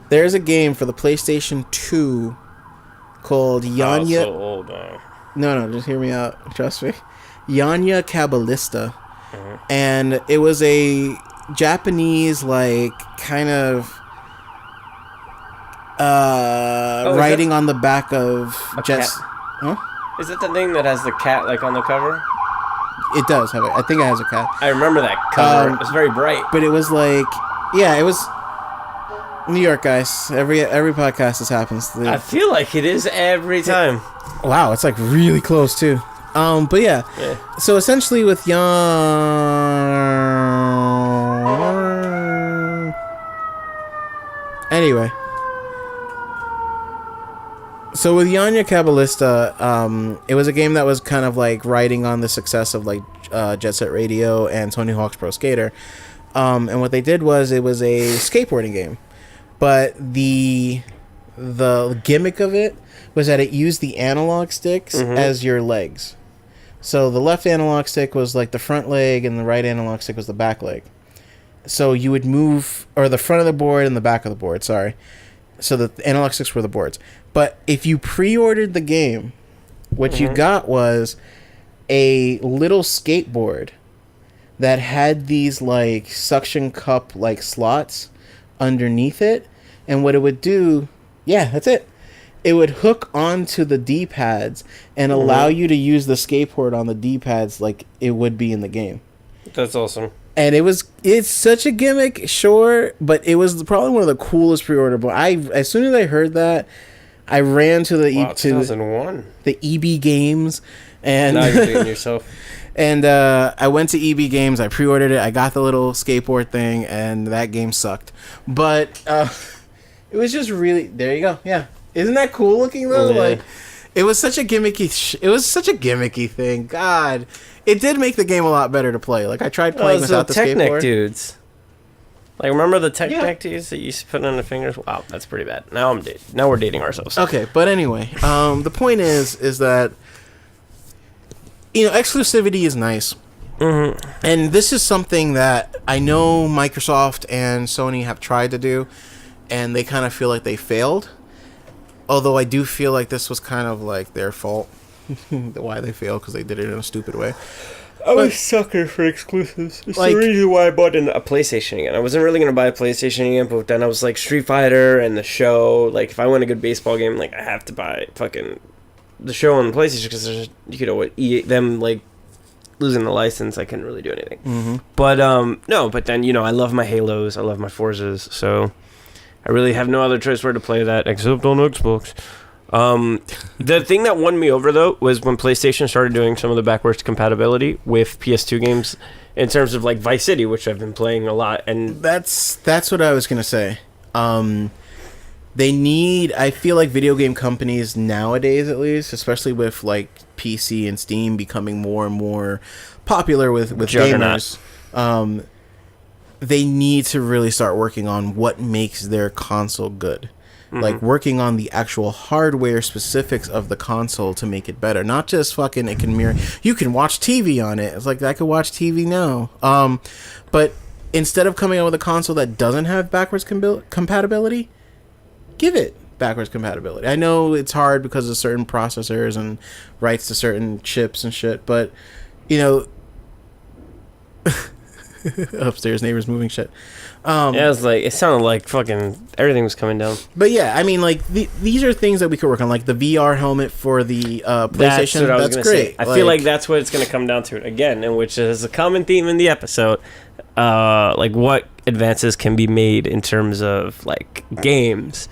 S2: There's a game for the PlayStation 2 called Yanya.
S1: Oh, so old now.
S2: No, just hear me out. Trust me. Yanya Kabbalista, and it was a Japanese like kind of writing on the back of just. Huh?
S1: Is it the thing that has the cat like on the cover?
S2: It does have it. I think it has a cat.
S1: I remember that cover. It was very bright.
S2: But it was like, yeah, it was New York, guys. Every podcast this happens.
S1: I feel like it is every time.
S2: Wow, it's like really close too. But yeah. So essentially with anyway. So with Yanya Kabbalista, it was a game that was kind of like riding on the success of like Jet Set Radio and Tony Hawk's Pro Skater. And what they did was it was a skateboarding game. But the gimmick of it was that it used the analog sticks as your legs. So the left analog stick was like the front leg and the right analog stick was the back leg. So you would move, or the front of the board and the back of the board, sorry. So the analog sticks were the boards. But if you pre-ordered the game, what you got was a little skateboard that had these like suction cup like slots underneath it, and what it would do, that's it. It would hook onto the D-pads and allow you to use the skateboard on the D-pads like it would be in the game.
S1: That's awesome.
S2: And it's such a gimmick, sure, but it was probably one of the coolest pre-order. But as soon as I heard that, I ran to the
S1: 2001
S2: the EB Games, and
S1: now you're doing yourself.
S2: And I went to EB Games. I pre-ordered it. I got the little skateboard thing, and that game sucked. But it was just really, there you go. Yeah, Isn't that cool looking though?
S1: Yeah.
S2: Like, it was such a gimmicky. It was such a gimmicky thing. God, it did make the game a lot better to play. Like I tried playing without the
S1: Technic
S2: skateboard.
S1: dudes. Like remember the Technic
S2: Yeah.
S1: dudes that you used to put on the fingers? Wow, that's pretty bad. Now Now we're dating ourselves.
S2: Okay, but anyway, the point is that exclusivity is nice.
S1: Mm-hmm.
S2: And this is something that I know Microsoft and Sony have tried to do, and they kind of feel like they failed. Although I do feel like this was kind of like their fault, why they failed, because they did it in a stupid way.
S1: I was a sucker for exclusives. It's
S2: like-
S1: the reason why I bought a PlayStation again. I wasn't really going to buy a PlayStation again, but then I was like Street Fighter and the show. Like, if I want a good baseball game, like, I have to buy fucking the show on the PlayStation because, them, like, losing the license, I couldn't really do anything.
S2: Mm-hmm.
S1: But, no, but then, I love my Halos. I love my Forzas. So I really have no other choice where to play that except on Xbox. The thing that won me over though was when PlayStation started doing some of the backwards compatibility with PS2 games in terms of like Vice City, which I've been playing a lot, and
S2: That's what I was gonna say. I feel like video game companies nowadays, at least, especially with like PC and Steam becoming more and more popular with
S1: Juggernaut.
S2: gamers, they need to really start working on what makes their console good. Like working on the actual hardware specifics of the console to make it better, not just fucking it can mirror. You can watch TV on it. It's like I could watch TV now. But instead of coming out with a console that doesn't have backwards compatibility, give it backwards compatibility. I know it's hard because of certain processors and rights to certain chips and shit, but upstairs neighbors moving shit.
S1: yeah, it sounded like fucking everything was coming down.
S2: But yeah, I mean, like these are things that we could work on, like the VR helmet for the PlayStation.
S1: What I was
S2: That's
S1: gonna
S2: great.
S1: say. I feel like that's what it's going to come down to again, and which is a common theme in the episode. Like what advances can be made in terms of like games,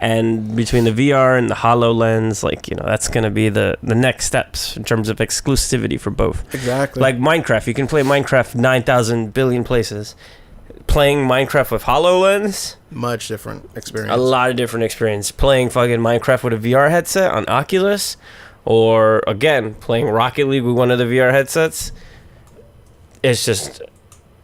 S1: and between the VR and the HoloLens, like that's going to be the next steps in terms of exclusivity for both.
S2: Exactly.
S1: Like Minecraft, you can play Minecraft 9,000 billion places. Playing Minecraft with HoloLens,
S2: much different experience.
S1: a lot of different experience. Playing fucking Minecraft with a VR headset on Oculus, or again playing Rocket League with one of the VR headsets. It's just,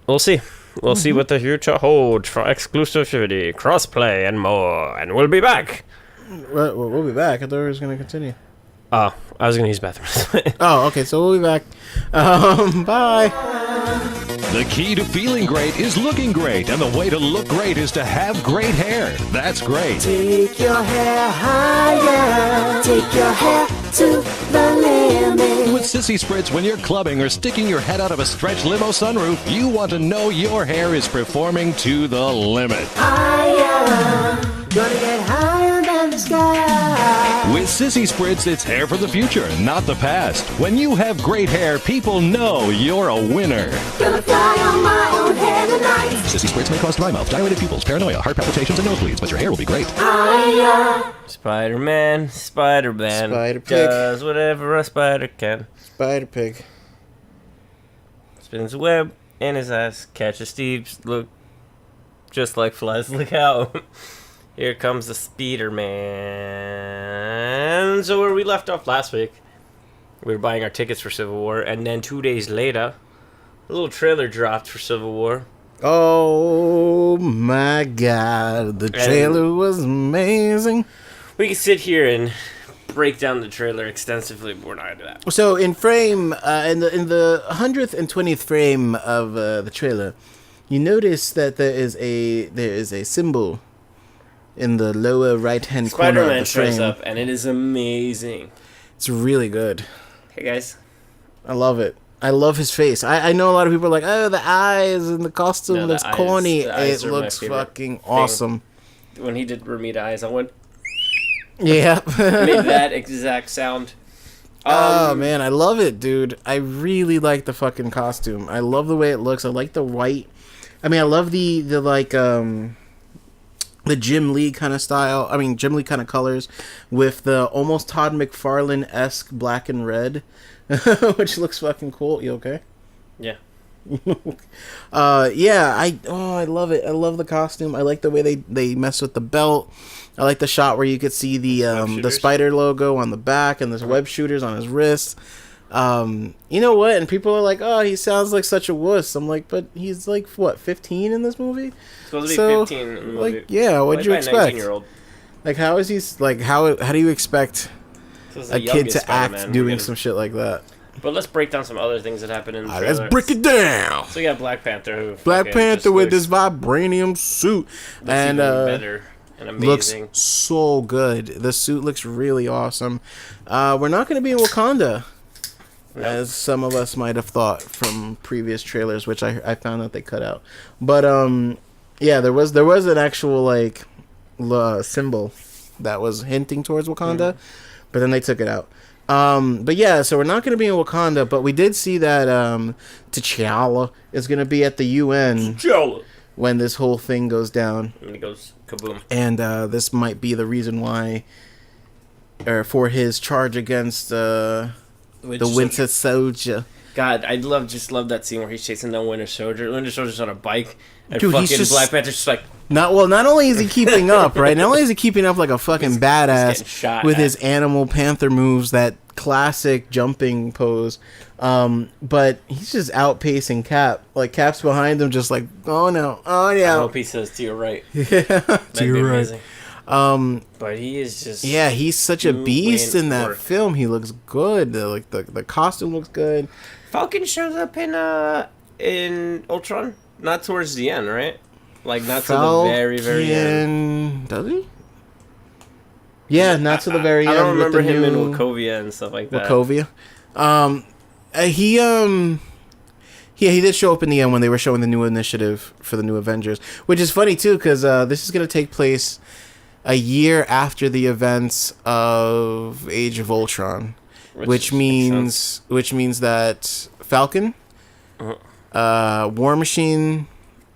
S1: we'll see. We'll see what the future holds for exclusivity, crossplay, and more. And we'll be back.
S2: We'll be back. I thought we were going to continue.
S1: Oh, I was gonna use bathrooms.
S2: Oh, okay. So we'll be back. Bye.
S4: The key to feeling great is looking great, and the way to look great is to have great hair. That's great.
S5: Take your hair higher. Take your hair to the limit.
S4: With Sissy Spritz, when you're clubbing or sticking your head out of a stretch limo sunroof, you want to know your hair is performing to the limit.
S5: Higher. Gonna get higher than the sky.
S4: With Sissy Spritz, it's hair for the future, not the past. When you have great hair, people know you're a winner.
S5: Gonna fly on my own hair tonight.
S4: Sissy Spritz may cause dry mouth, dilated pupils, paranoia, heart palpitations, and nosebleeds, but your hair will be great.
S5: Higher.
S1: Spider-Man
S2: Spider-Pig.
S1: does whatever a spider can.
S2: Spider Pig.
S1: Spins a web in his ass, catches Steve's, look just like flies. Look out. Here comes the Spider-Man. So where we left off last week, we were buying our tickets for Civil War, and then 2 days later, a little trailer dropped for Civil War.
S2: Oh my God! The trailer was amazing.
S1: We can sit here and break down the trailer extensively, but we're not gonna do that.
S2: So in frame, in the 120th frame of the trailer, you notice that there is a symbol in the lower right-hand corner of
S1: Spider-Man
S2: the frame.
S1: shows up, and it is amazing.
S2: It's really good.
S1: Hey guys,
S2: I love it. I love his face. I know a lot of people are like, oh, the eyes and the costume
S1: No, the
S2: looks
S1: eyes-
S2: corny.
S1: the eyes
S2: It
S1: are my
S2: looks
S1: favorite
S2: fucking
S1: thing.
S2: awesome.
S1: when he did Ramita Eyes, I went
S2: Yeah.
S1: made that exact sound.
S2: Oh man, I love it, dude. I really like the fucking costume. I love the way it looks. I like the white. I mean, I love the Jim Lee kind of style. I mean, Jim Lee kind of colors with the almost Todd McFarlane-esque black and red, which looks fucking cool. You okay?
S1: Yeah.
S2: I love it. I love the costume. I like the way they mess with the belt. I like the shot where you could see the spider logo on the back and there's web shooters on his wrists. You know what? And people are like, "Oh, he sounds like such a wuss." I'm like, "But he's like what, 15 in this movie?"
S1: Supposed to be 15 in the movie.
S2: Like, yeah, what'd you expect?
S1: 19-year-old.
S2: Like, how is he? Like, how do you expect a kid to act doing some shit like that?
S1: But let's break down some other things that happened in the trailer.
S2: Let's break it down.
S1: So you got Black Panther,
S2: with this vibranium suit, and
S1: better and amazing.
S2: Looks so good. The suit looks really awesome. We're not going to be in Wakanda, as some of us might have thought from previous trailers, which I found that they cut out. But yeah, there was an actual like symbol that was hinting towards Wakanda, but then they took it out. But yeah, so we're not going to be in Wakanda, but we did see that T'Challa is going to be at the UN when this whole thing goes down.
S1: And it goes kaboom.
S2: And this might be the reason why, or for his charge against the Winter Soldier.
S1: God, I just love that scene where he's chasing the Winter Soldier. Winter Soldier's on a bike, and
S2: dude,
S1: fucking Black Panther's just like...
S2: Not only is he keeping up, right? Not only is he keeping up like a fucking badass with his animal panther moves, that classic jumping pose, but he's just outpacing Cap. Like, Cap's behind him, just like, oh no.
S1: I hope he says to your right.
S2: Yeah, to your right.
S1: But he is just...
S2: Yeah, he's such a beast in that film. He looks good. The costume looks good.
S1: Falcon shows up in Ultron, not towards the end, right? Like, not to the very, very end.
S2: Does he? Yeah, not to the very end.
S1: I don't remember him in Wachovia and stuff like that.
S2: Wachovia? He did show up in the end when they were showing the new initiative for the new Avengers. Which is funny, too, because this is going to take place a year after the events of Age of Ultron. Which means that Falcon, War Machine,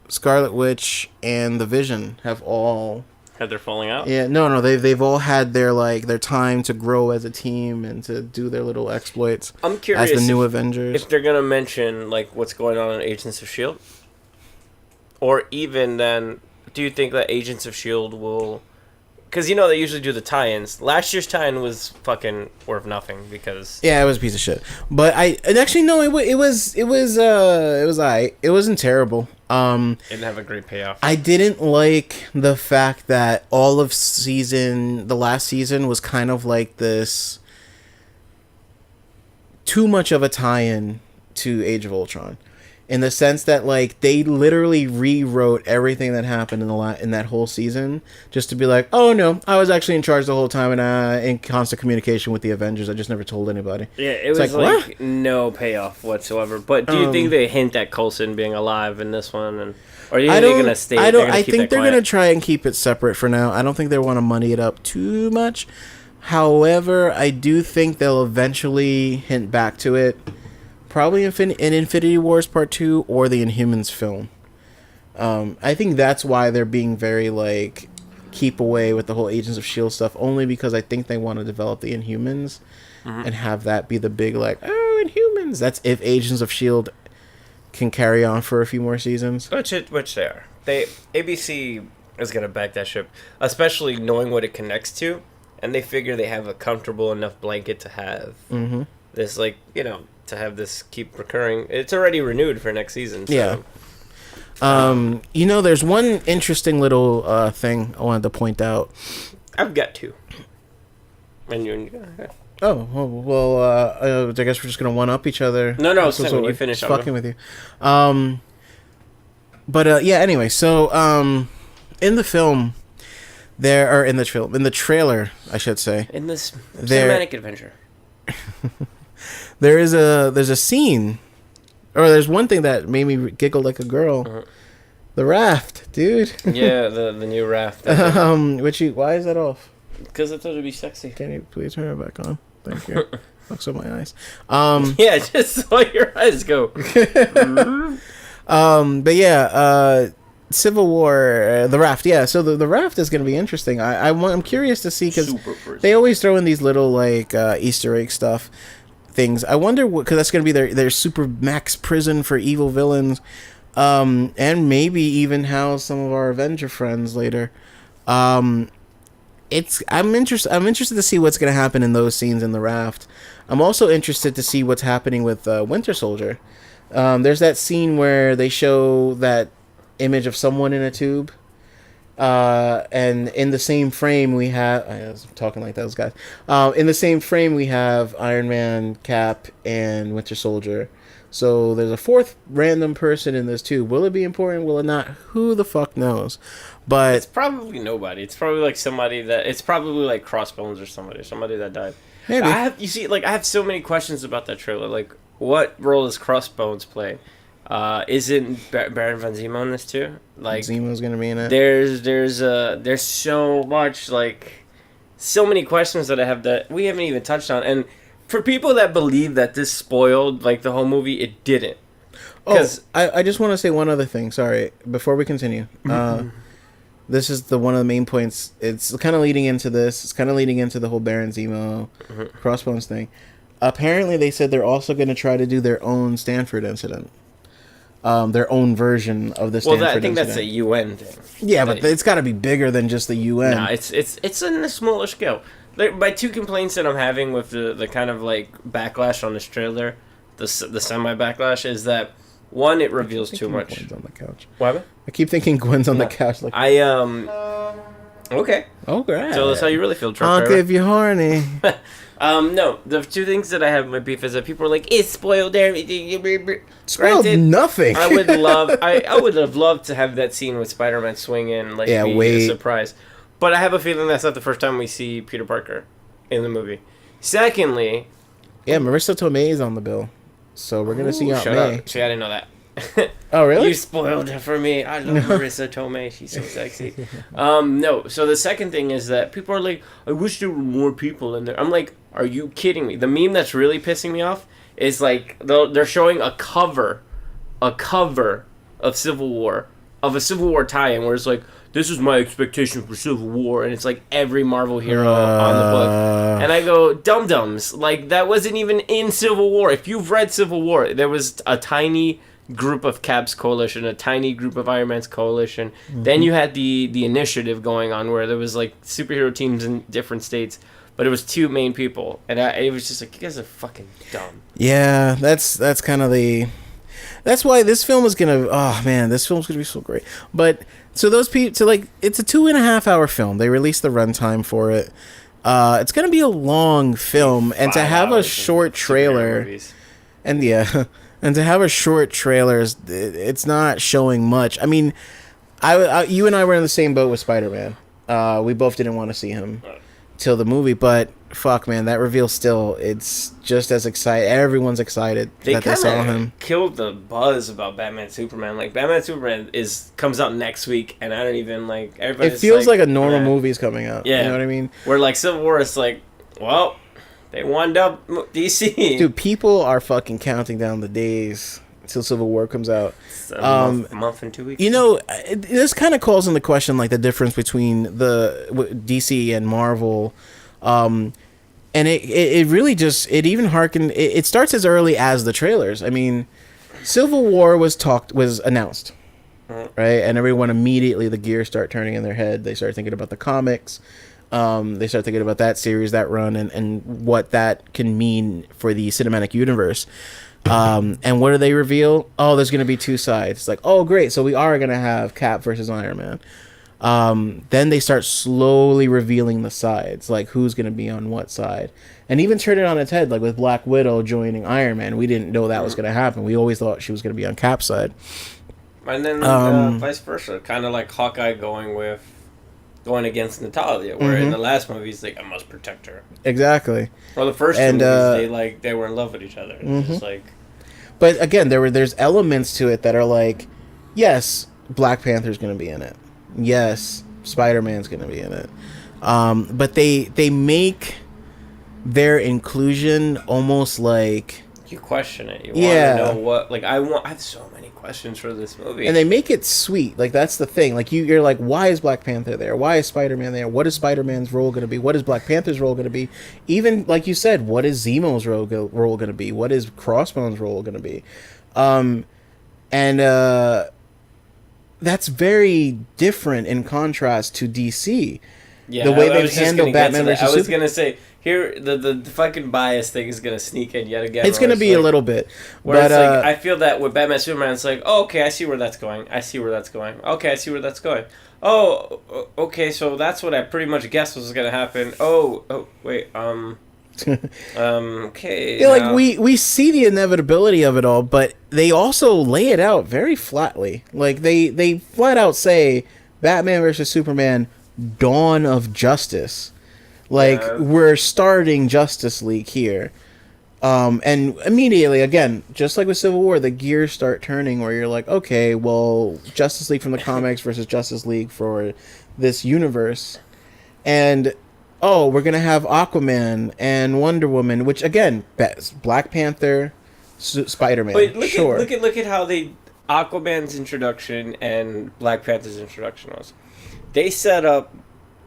S2: Scarlet Witch, and the Vision have all
S1: had their falling out.
S2: Yeah, no, they've all had their time to grow as a team and to do their little exploits.
S1: I'm curious
S2: as the new Avengers.
S1: If they're gonna mention like what's going on in Agents of S.H.I.E.L.D., or even then, do you think that Agents of S.H.I.E.L.D. will? Because you know they usually do the tie-ins. Last year's tie-in was fucking worth nothing because
S2: it was a piece of shit. But it was alright. It wasn't terrible.
S1: It didn't have a great payoff.
S2: I didn't like the fact that all of the last season was kind of like this too much of a tie-in to Age of Ultron. In the sense that, like, they literally rewrote everything that happened in that whole season just to be like, oh, no, I was actually in charge the whole time and in constant communication with the Avengers. I just never told anybody.
S1: Yeah, it was like no payoff whatsoever. But do you think they hint at Coulson being alive in this one? Or are you going to stay?
S2: I think they're going to try and keep it separate for now. I don't think they want to money it up too much. However, I do think they'll eventually hint back to it. Probably in Infinity Wars Part 2 or the Inhumans film. I think that's why they're being very, like, keep away with the whole Agents of S.H.I.E.L.D. stuff, only because I think they want to develop the Inhumans and have that be the big, like, oh, Inhumans. That's if Agents of S.H.I.E.L.D. can carry on for a few more seasons.
S1: Which they are. ABC is going to back that ship, especially knowing what it connects to, and they figure they have a comfortable enough blanket to have this, like, you know, to have this keep recurring. It's already renewed for next season. So.
S2: Yeah. You know, there's one interesting little thing I wanted to point out.
S1: I've got two. And you.
S2: Oh, well, I guess we're just gonna one up each other.
S1: No, when you finish,
S2: fucking with you. Yeah. Anyway, so in the film, in the trailer, I should say,
S1: in this cinematic adventure.
S2: There's a scene, or there's one thing that made me giggle like a girl. The raft, dude.
S1: Yeah, the new raft.
S2: Why is that off?
S1: Because I thought it'd be sexy.
S2: Can you please turn it back on? Thank you. Fucks up my eyes.
S1: Yeah, just saw your eyes go.
S2: But yeah, Civil War, the raft. Yeah, so the raft is going to be interesting. I'm curious to see, because they always throw in these little like Easter egg stuff. things. I wonder what, because that's going to be their super max prison for evil villains, and maybe even house some of our Avenger friends later. I'm interested to see what's going to happen in those scenes in the raft. I'm also interested to see what's happening with Winter Soldier. There's that scene where they show that image of someone in a tube. And in the same frame we have, I was talking like those guys. In the same frame we have Iron Man, Cap, and Winter Soldier. So there's a fourth random person in this too. Will it be important? Will it not? Who the fuck knows? But
S1: it's probably nobody. It's probably like somebody that. It's probably like Crossbones or somebody that died.
S2: maybe.
S1: I have so many questions about that trailer. Like, what role does Crossbones play? Isn't Baron von Zemo in this too? Like,
S2: Zemo's gonna be in it.
S1: There's so much, like, so many questions that I have that we haven't even touched on. And for people that believe that this spoiled like the whole movie, it didn't.
S2: Oh, I just want to say one other thing. Sorry, before we continue. This is one of the main points. It's kind of leading into this. It's kind of leading into the whole Baron Zemo Crossbones thing. Apparently, they said they're also going to try to do their own Stanford incident. Their own version of the Stanford
S1: I think
S2: incident.
S1: that's a UN thing.
S2: Yeah, but it's got to be bigger than just the UN.
S1: No, it's on a smaller scale. Like, my two complaints that I'm having with the kind of like backlash on this trailer, the semi backlash, is that one, it reveals too much.
S2: Gwen's on the couch.
S1: What?
S2: I keep thinking Gwen's on the couch. Like,
S1: Okay.
S2: oh, great.
S1: So that's how you really feel, truck
S2: I'll
S1: driver.
S2: give you horny.
S1: No, the two things that I have my beef is that people are like, it spoiled everything.
S2: Spoiled
S1: Granted,
S2: nothing.
S1: I would have loved to have that scene with Spider-Man swing in, like, be a surprise. But I have a feeling that's not the first time we see Peter Parker in the movie. Secondly,
S2: yeah, Marissa Tomei is on the bill, so we're gonna see Aunt May.
S1: See, I didn't know that.
S2: Oh, really?
S1: You spoiled it for me. I love Marissa Tomei. She's so sexy. No. So the second thing is that people are like, I wish there were more people in there. I'm like, are you kidding me? The meme that's really pissing me off is like they're showing a cover of Civil War, of a Civil War tie-in, where it's like, this is my expectation for Civil War, and it's like every Marvel hero on the book. And I go, dum-dums, like, that wasn't even in Civil War. If you've read Civil War, there was a tiny group of Cap's coalition, a tiny group of Iron Man's coalition. Mm-hmm. Then you had the initiative going on, where there was like superhero teams in different states, but it was two main people, and it was just like, you guys are fucking dumb.
S2: Yeah, that's kind of the. That's why this film is gonna. Oh man, this film's gonna be so great. But so those people, so like, it's a 2.5 hour film. They released the runtime for it. It's gonna be a long film, and to have a short trailer, and yeah, and to have a short trailer, it's not showing much. I mean, you and I were in the same boat with Spider-Man. We both didn't want to see him till the movie, but fuck, man, that reveal still, it's just as exciting. Everyone's excited that they saw him.
S1: Killed the buzz about Batman Superman. Like, Batman Superman comes out next week, and I don't even like.
S2: It feels like a normal movie's coming out.
S1: Yeah,
S2: you know what I mean.
S1: Where like Civil War, it's like, well, they wound up DC.
S2: Dude, people are fucking counting down the days until Civil War comes out.
S1: A month and 2 weeks.
S2: You know, this kind of calls into question like the difference between the DC and Marvel. And it really just, it even harkened, it starts as early as the trailers. I mean, Civil War was announced, right? And everyone immediately, the gears start turning in their head. They start thinking about the comics. They start thinking about that series, that run, and what that can mean for the cinematic universe. And what do they reveal? Oh, there's going to be two sides. It's like, oh, great. So we are going to have Cap versus Iron Man. Then they start slowly revealing the sides, like who's going to be on what side, and even turn it on its head, like with Black Widow joining Iron Man. We didn't know that was going to happen. We always thought she was going to be on Cap's side.
S1: And then vice versa, kind of like Hawkeye going against Natalia, where in the last movie he's like, I must protect her.
S2: Exactly.
S1: Well, the first two movies, they were in love with each other. It's just like,
S2: but again, there's elements to it that are like, yes, Black Panther's going to be in it. Yes, Spider-Man's going to be in it. But they make their inclusion almost like
S1: you question it. You
S2: Yeah.
S1: want to know what. Like, I have so many questions for this movie.
S2: And they make it sweet. Like, that's the thing. Like, you're like, why is Black Panther there? Why is Spider-Man there? What is Spider-Man's role going to be? What is Black Panther's role going to be? Even, like you said, what is Zemo's role going to be? What is Crossbone's role going to be? That's very different in contrast to DC.
S1: Yeah,
S2: the way
S1: I
S2: they've
S1: was just
S2: handled
S1: gonna get
S2: Batman
S1: to that.
S2: versus
S1: I was
S2: Superman.
S1: gonna say here the fucking bias thing is gonna sneak in yet again.
S2: It's going to be a little bit.
S1: Where
S2: But
S1: it's like, I feel that with Batman Superman, it's like, oh, okay, I see where that's going. I see where that's going. Okay, I see where that's going. Oh, okay, so that's what I pretty much guessed was gonna happen. Oh, wait, okay.
S2: yeah, like we see the inevitability of it all, but they also lay it out very flatly. Like they flat out say Batman versus Superman, Dawn of Justice. Like, we're starting Justice League here. And immediately, again, just like with Civil War, the gears start turning where you're like, okay, well, Justice League from the comics versus Justice League for this universe. And, oh, we're going to have Aquaman and Wonder Woman, which, again, Black Panther, Spider-Man.
S1: But
S2: sure.
S1: look at how Aquaman's introduction and Black Panther's introduction was. They set up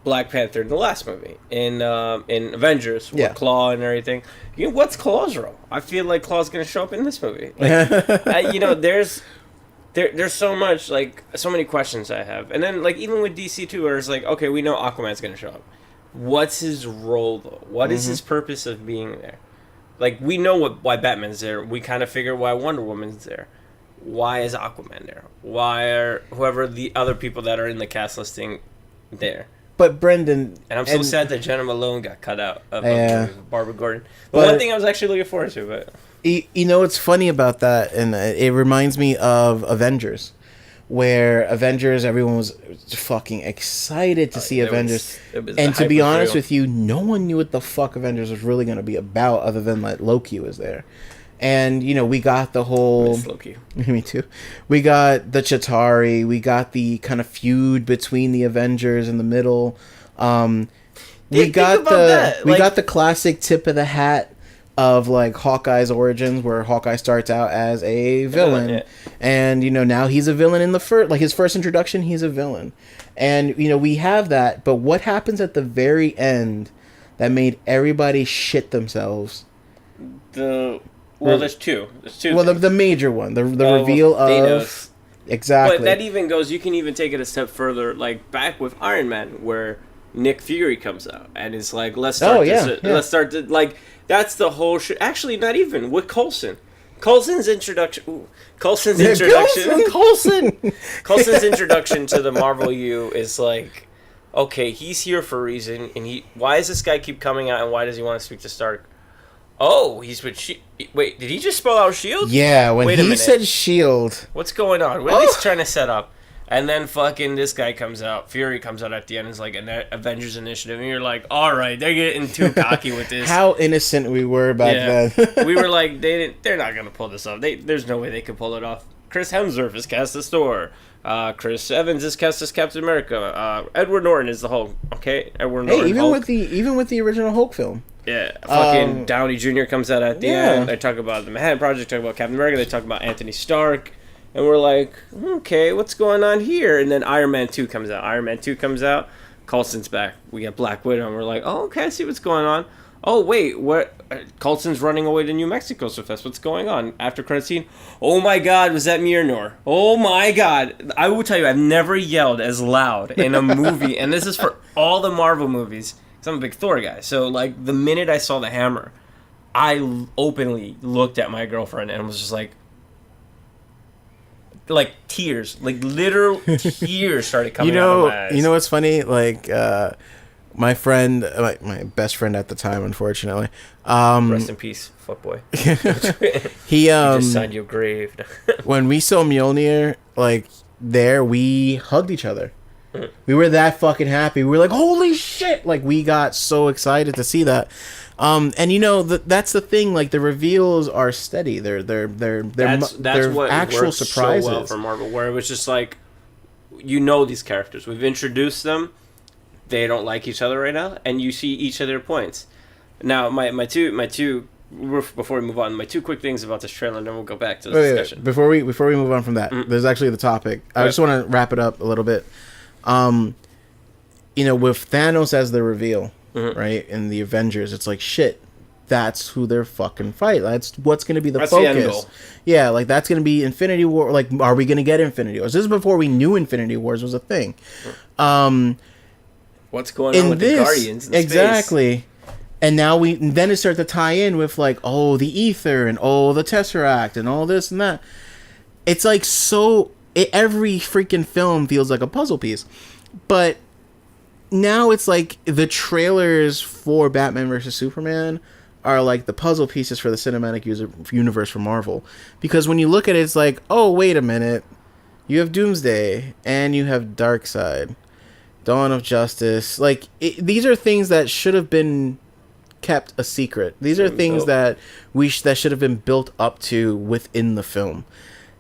S1: Black Panther in the last movie in Avengers with Claw and everything. You know, what's Claw's role? I feel like Claw's gonna show up in this movie. Like, you know, there's so much, like, so many questions I have, and then like even with DC too, where it's like, okay, we know Aquaman's gonna show up. What's his role though? What is his purpose of being there? Like, we know why Batman's there. We kind of figure why Wonder Woman's there. Why is Aquaman there? Why are whoever the other people that are in the cast listing there?
S2: But Brendan...
S1: And I'm so sad that Jenna Malone got cut out of Barbara Gordon.
S2: But
S1: one thing I was actually looking forward to, but...
S2: You know what's funny about that, and it reminds me of Avengers, where Avengers, everyone was fucking excited to see Avengers. And to be honest with you, no one knew what the fuck Avengers was really going to be about other than that Loki was there. And, you know, we got the whole...
S1: Miss Loki.
S2: Me too. We got the Chitauri. We got the kind of feud between the Avengers in the middle. We got the classic tip of the hat of, like, Hawkeye's origins, where Hawkeye starts out as a villain. And, you know, now he's a villain in the first... Like, his first introduction, he's a villain. And, you know, we have that. But what happens at the very end that made everybody shit themselves?
S1: Well, there's two.
S2: Well, the major one, the reveal of Thanos. Exactly.
S1: But that even goes. You can even take it a step further, like back with Iron Man, where Nick Fury comes out and is like, "Let's start Let's start to, like, that's the whole shit." Actually, not even with Coulson. Coulson's introduction. Coulson's introduction to the Marvel U is like, okay, he's here for a reason, and why does this guy keep coming out, and why does he want to speak to Stark? Oh, he's with Wait, did he just spell out S.H.I.E.L.D.?
S2: Yeah, when he said S.H.I.E.L.D.
S1: What's going on? What are they trying to set up? And then fucking this guy comes out, Fury comes out at the end, and is like an Avengers Initiative, and you're like, all right, they're getting too cocky with this.
S2: How innocent we were back then.
S1: We were like, they're not gonna pull this off. There's no way they could pull it off. Chris Hemsworth is cast as Thor. Chris Evans is cast as Captain America. Edward Norton is the Hulk. Okay, Edward Norton.
S2: Hey,
S1: Hulk.
S2: even with the original Hulk film.
S1: Yeah, fucking Downey Jr. comes out at the end. They talk about the Manhattan Project, talk about Captain America, they talk about Anthony Stark, and we're like, okay, what's going on here? And then Iron Man 2 comes out. Coulson's back. We get Black Widow, and we're like, oh, okay, I see what's going on. Oh, wait, what? Coulson's running away to New Mexico so fast. What's going on? After credit scene, oh my God, was that Mjolnir? Oh my God. I will tell you, I've never yelled as loud in a movie, and this is for all the Marvel movies. I'm a big Thor guy, so like the minute I saw the hammer, I openly looked at my girlfriend and was just like tears, like literal tears started coming out of my eyes.
S2: You know what's funny? Like my friend, my best friend at the time, unfortunately.
S1: Rest in peace, fuckboy.
S2: He
S1: just signed your grave.
S2: When we saw Mjolnir, like there, we hugged each other. We were that fucking happy. We were like, holy shit! Like, we got so excited to see that. And you know, that's the thing. Like, the reveals are steady. They're
S1: what
S2: actual surprises.
S1: So well for Marvel, where it was just like, you know, these characters. We've introduced them. They don't like each other right now, and you see each of their points. Now, my two before we move on, my two quick things about this trailer, and then we'll go back to the
S2: Wait,
S1: discussion.
S2: before we move on from that, there's actually the topic. I just want to wrap it up a little bit. With Thanos as the reveal, right, in the Avengers, it's like, shit, that's who they're fucking fight. That's what's going to be the focus. The end goal. Yeah, like, that's going to be Infinity War. Like, are we going to get Infinity Wars? This is before we knew Infinity Wars was a thing.
S1: What's going on with the Guardians in
S2: exactly.
S1: space?
S2: And now then it starts to tie in with, like, the ether and the Tesseract and all this and that. It's like every freaking film feels like a puzzle piece. But now it's like the trailers for Batman vs. Superman are like the puzzle pieces for the cinematic universe for Marvel. Because when you look at it, it's like, oh, wait a minute. You have Doomsday and you have Darkseid. Dawn of Justice. Like, these are things that should have been kept a secret. These are things that that should have been built up to within the film.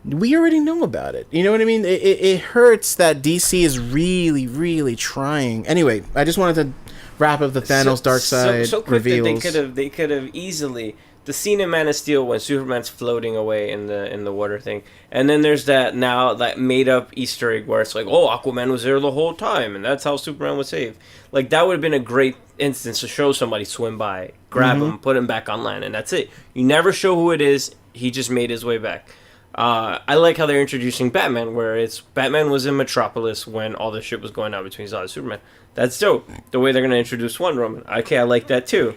S2: We already know about it. You know what I mean? It hurts that DC is really, really trying. Anyway, I just wanted to wrap up the Thanos Darkseid
S1: so quick
S2: reveals.
S1: That they could have easily the scene in Man of Steel when Superman's floating away in the water thing, and then there's that made up Easter egg where it's like, oh, Aquaman was there the whole time, and that's how Superman was saved. Like, that would have been a great instance to show somebody swim by, grab him, put him back on land, and that's it. You never show who it is. He just made his way back. I like how they're introducing Batman, where it's Batman was in Metropolis when all this shit was going on between Zod and Superman. That's dope. The way they're going to introduce Wonder Woman. Okay, I like that too.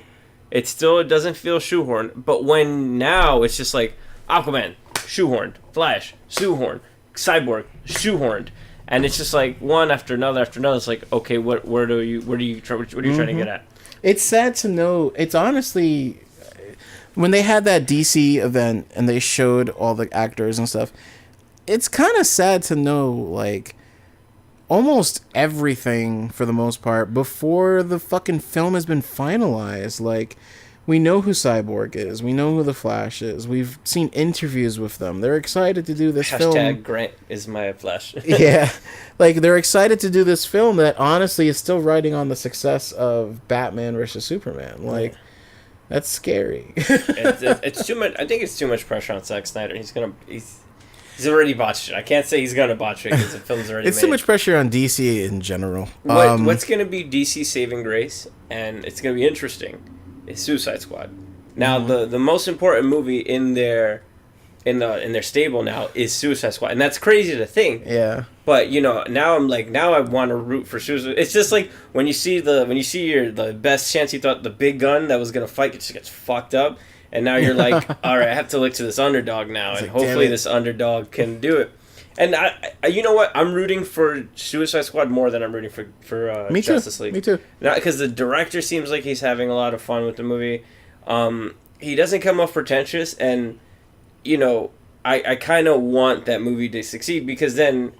S1: It doesn't feel shoehorned, but when now it's just like Aquaman, shoehorned, Flash, shoehorned, Cyborg, shoehorned, and it's just like one after another after another. It's like, okay, what are you trying to get at? It's
S2: sad to know. It's honestly, when they had that DC event and they showed all the actors and stuff, it's kind of sad to know, like, almost everything, for the most part, before the fucking film has been finalized. Like, we know who Cyborg is. We know who the Flash is. We've seen interviews with them. They're excited to do this film.
S1: Hashtag Grant is my Flash.
S2: Yeah. Like, they're excited to do this film that, honestly, is still riding on the success of Batman versus Superman. Like, that's scary.
S1: It's too much. I think it's too much pressure on Zack Snyder. He's already botched it. I can't say he's gonna botch it because the film's already
S2: it's
S1: made.
S2: Too much pressure on DC in general.
S1: What's gonna be DC's saving grace, and it's gonna be interesting, is Suicide Squad. Now the most important movie in their stable now is Suicide Squad, and that's crazy to think.
S2: Yeah.
S1: But now I want to root for Suicide. It's just like when you see the best chance you thought the big gun that was gonna fight just gets fucked up. And now you're like, all right, I have to look to this underdog now, and hopefully this underdog can do it. And I you know what? I'm rooting for Suicide Squad more than I'm rooting for Justice League.
S2: Me too.
S1: Not because the director seems like he's having a lot of fun with the movie. He doesn't come off pretentious, and I kind of want that movie to succeed, because then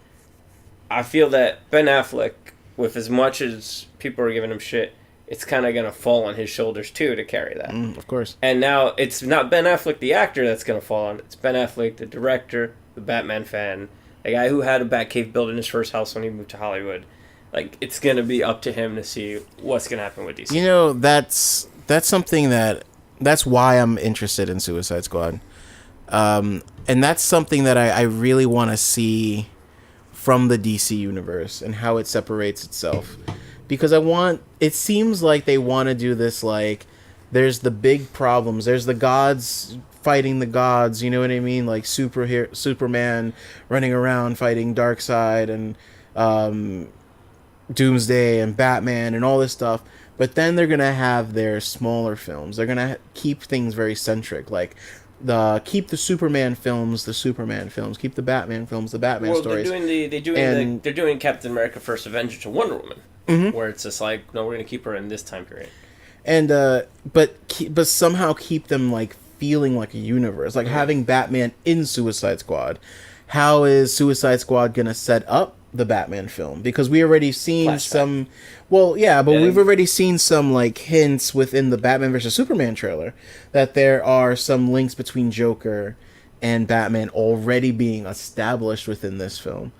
S1: I feel that Ben Affleck, with as much as people are giving him shit, it's kind of going to fall on his shoulders, too, to carry that.
S2: Of course.
S1: And now it's not Ben Affleck, the actor, that's going to fall on. It's Ben Affleck, the director, the Batman fan, the guy who had a Batcave built in his first house when he moved to Hollywood. Like, it's going to be up to him to see what's going to happen with DC.
S2: That's something that's why I'm interested in Suicide Squad. And that's something that I really want to see from the DC universe and how it separates itself. Because it seems like they want to do this, like, there's the big problems. There's the gods fighting the gods, you know what I mean? Like Superman running around fighting Darkseid and Doomsday and Batman and all this stuff. But then they're going to have their smaller films. They're going to keep things very centric, like keep the Superman films, keep the Batman films, the Batman stories.
S1: They're doing Captain America: First Avenger to Wonder Woman, where it's just like, no, we're gonna keep her in this time period.
S2: And but somehow keep them like feeling like a universe, like having Batman in Suicide Squad. How is Suicide Squad gonna set up the Batman film? Because we already seen
S1: Flashback.
S2: We've already seen some like hints within the Batman vs Superman trailer that there are some links between Joker and Batman already being established within this film.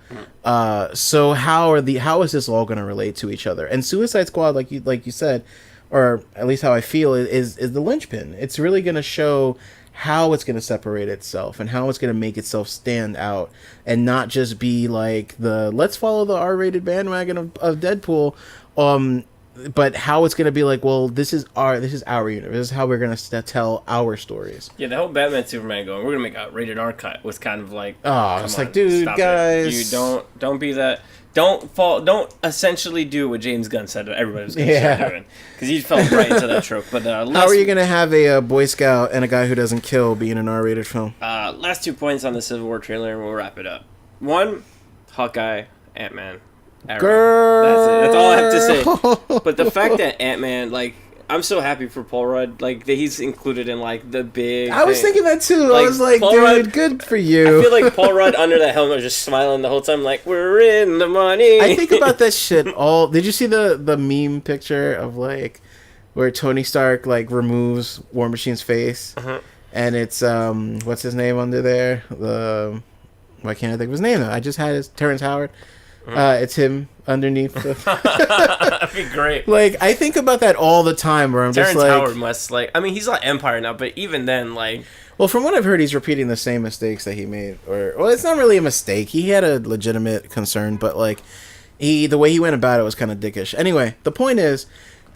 S2: So how is this all going to relate to each other? And Suicide Squad, like you said, or at least how I feel, is the linchpin. It's really going to show how it's going to separate itself and how it's going to make itself stand out, and not just be like let's follow the R-rated bandwagon of Deadpool, but how it's going to be like, well, this is our universe. This is how we're going to tell our stories.
S1: Yeah, the whole Batman Superman going, we're going to make a rated R cut was kind of like,
S2: oh, it's like, dude, guys,
S1: you don't be that. Don't essentially do what James Gunn said everybody was going to start doing. Because he fell right into that trope. But
S2: how are you going to have a Boy Scout and a guy who doesn't kill be in an R-rated film?
S1: Last 2 points on the Civil War trailer, and we'll wrap it up. 1, Hawkeye, Ant-Man.
S2: Girl.
S1: That's it. That's all I have to say. But the fact that Ant-Man, like, I'm so happy for Paul Rudd, like, that he's included in, like, the big
S2: I was thinking that, too.
S1: Like,
S2: I was like,
S1: Paul
S2: dude,
S1: Rudd,
S2: good for you.
S1: I feel like Paul Rudd under that helmet was just smiling the whole time, like, we're in the money.
S2: I think about that shit all... Did you see the meme picture of, like, where Tony Stark, like, removes War Machine's face?
S1: Uh-huh.
S2: And it's, what's his name under there? Why can't I think of his name, though? I just had his... Terrence Howard. It's him underneath the...
S1: That'd be great.
S2: Like, I think about that all the time, where I'm
S1: Terrence
S2: just like...
S1: Howard must, like... I mean, he's on Empire now, but even then, like...
S2: Well, from what I've heard, he's repeating the same mistakes that he made. Well, it's not really a mistake. He had a legitimate concern, but, like, the way he went about it was kind of dickish. Anyway, the point is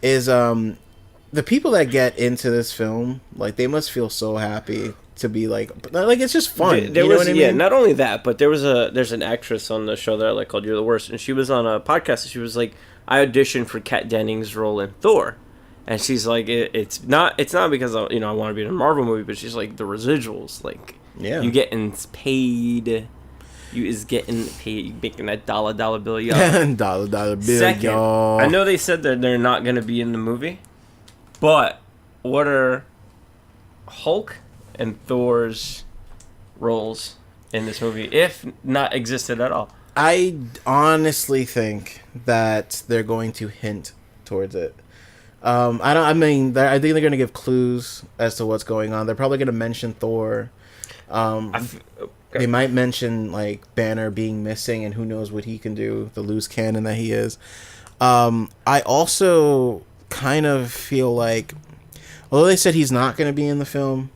S2: the people that get into this film, like, they must feel so happy to be like it's just fun.
S1: There
S2: you know
S1: was,
S2: what I mean?
S1: yeah, not only that, but there's an actress on the show that I like called You're the Worst, and she was on a podcast, and she was like, I auditioned for Kat Dennings' role in Thor, and she's like, it's not because I want to be in a Marvel movie, but she's like, the residuals, like,
S2: yeah,
S1: you getting paid. You is getting paid, making that dollar bill, y'all. dollar bill, Second, y'all. I know they said that they're not going to be in the movie, but what are Hulk and Thor's roles in this movie, if not existed at all?
S2: I honestly think that they're going to hint towards it. I think they're going to give clues as to what's going on. They're probably going to mention Thor. They might mention, like, Banner being missing, and who knows what he can do, the loose cannon that he is. I also kind of feel like, although they said he's not going to be in the film,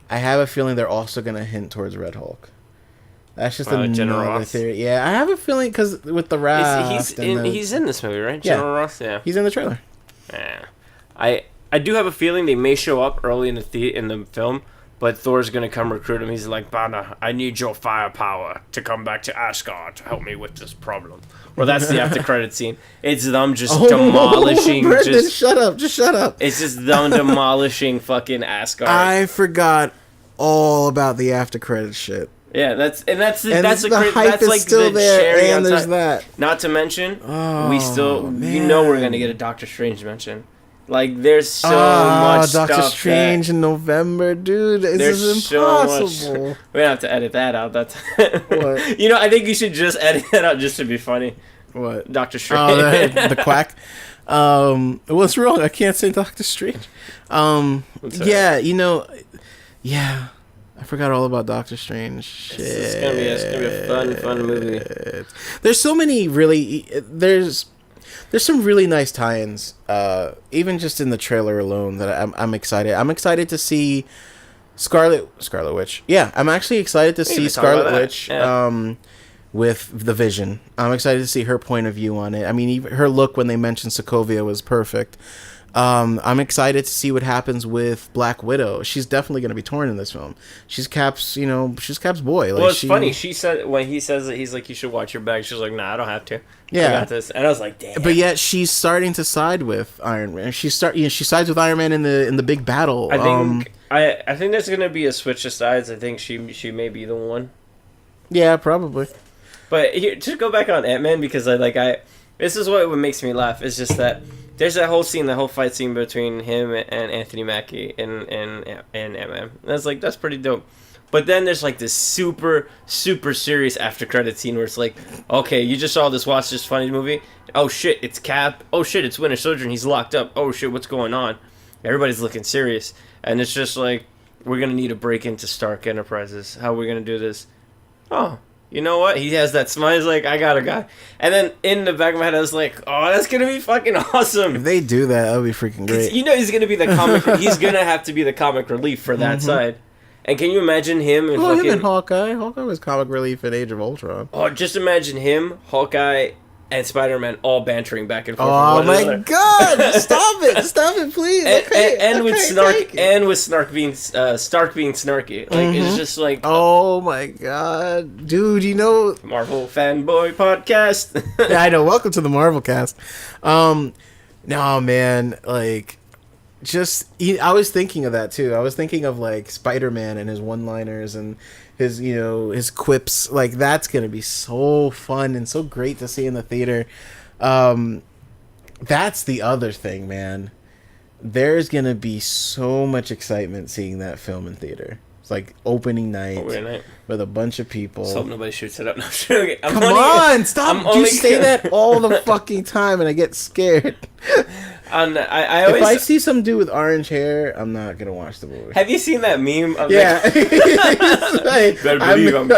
S2: I have a feeling they're also going to hint towards Red Hulk. That's just another theory. Yeah, I have a feeling, because with the raft...
S1: He's in this movie, right? General Ross? Yeah.
S2: He's in the trailer.
S1: Yeah. I do have a feeling they may show up early in the film, but Thor's going to come recruit him. He's like, Banner, I need your firepower to come back to Asgard to help me with this problem. Well, that's the after credit scene. It's them just demolishing.
S2: Brendan, shut up. Just shut up.
S1: It's just them demolishing fucking Asgard.
S2: I forgot all about the after credit shit.
S1: Yeah, that's
S2: the hype is still there, and there's that.
S1: Not to mention, we're gonna get a Doctor Strange mention. Like, there's so much
S2: Doctor
S1: stuff.
S2: Strange in November, dude. This is impossible.
S1: So much. We're gonna have to edit that out. That's what? I think you should just edit that out just to be funny.
S2: What?
S1: Doctor Strange.
S2: Oh, the quack. What's wrong? I can't say Doctor Strange. Yeah, yeah. I forgot all about Doctor Strange. Shit.
S1: It's gonna be a fun movie.
S2: There's so many really... There's some really nice tie-ins, even just in the trailer alone, that I'm excited. I'm excited to see Scarlet Witch. Yeah, I'm actually excited to see Scarlet Witch with the Vision. I'm excited to see her point of view on it. I mean, even her look when they mentioned Sokovia was perfect. I'm excited to see what happens with Black Widow. She's definitely going to be torn in this film. She's Cap's boy. Like,
S1: well, it's funny. She said, when he says that, he's like, you should watch your bag. She's like, nah, I don't have to.
S2: Yeah.
S1: I got this. And I was like, damn.
S2: But yet she's starting to side with Iron Man. She sides with Iron Man in the big battle.
S1: I think there's going to be a switch of sides. I think she may be the one.
S2: Yeah, probably.
S1: But here, to go back on Ant-Man, because this is what makes me laugh, is just that there's that whole scene, the whole fight scene between him and Anthony Mackie and Ant-Man. And that's pretty dope. But then there's like this super, super serious after credit scene where it's like, okay, you just saw watch this funny movie. Oh shit, it's Cap. Oh shit, it's Winter Soldier and he's locked up. Oh shit, what's going on? Everybody's looking serious. And it's just like, we're going to need a break into Stark Enterprises. How are we going to do this? Oh, you know what? He has that smile. He's like, I got a guy. And then in the back of my head, I was like, oh, that's gonna be fucking awesome.
S2: If they do that would be freaking great.
S1: You know, he's gonna be the comic. He's gonna have to be the comic relief for that side. And can you imagine him and
S2: Him
S1: fucking
S2: and Hawkeye. Hawkeye was comic relief in Age of Ultron.
S1: Oh, just imagine him, Hawkeye, and Spider-Man all bantering back and forth.
S2: Oh
S1: with one
S2: my
S1: another.
S2: god! Stop it, please.
S1: And with Stark being snarky. Like it's just like
S2: Oh my god, dude! You know,
S1: Marvel fanboy podcast.
S2: yeah, I know. Welcome to the Marvel cast. No, man, like, I was thinking of that too. I was thinking of like Spider-Man and his one-liners and his, his quips. Like, that's gonna be so fun and so great to see in the theater. That's the other thing, man. There's gonna be so much excitement seeing that film in theater. It's like opening night with a bunch of people.
S1: So nobody shoots it up. No, I'm
S2: Come on, stop! You say that all the fucking time, and I get scared.
S1: I always,
S2: if I see some dude with orange hair, I'm not gonna watch the movie.
S1: Have you seen that meme? Of
S2: Yeah,
S1: I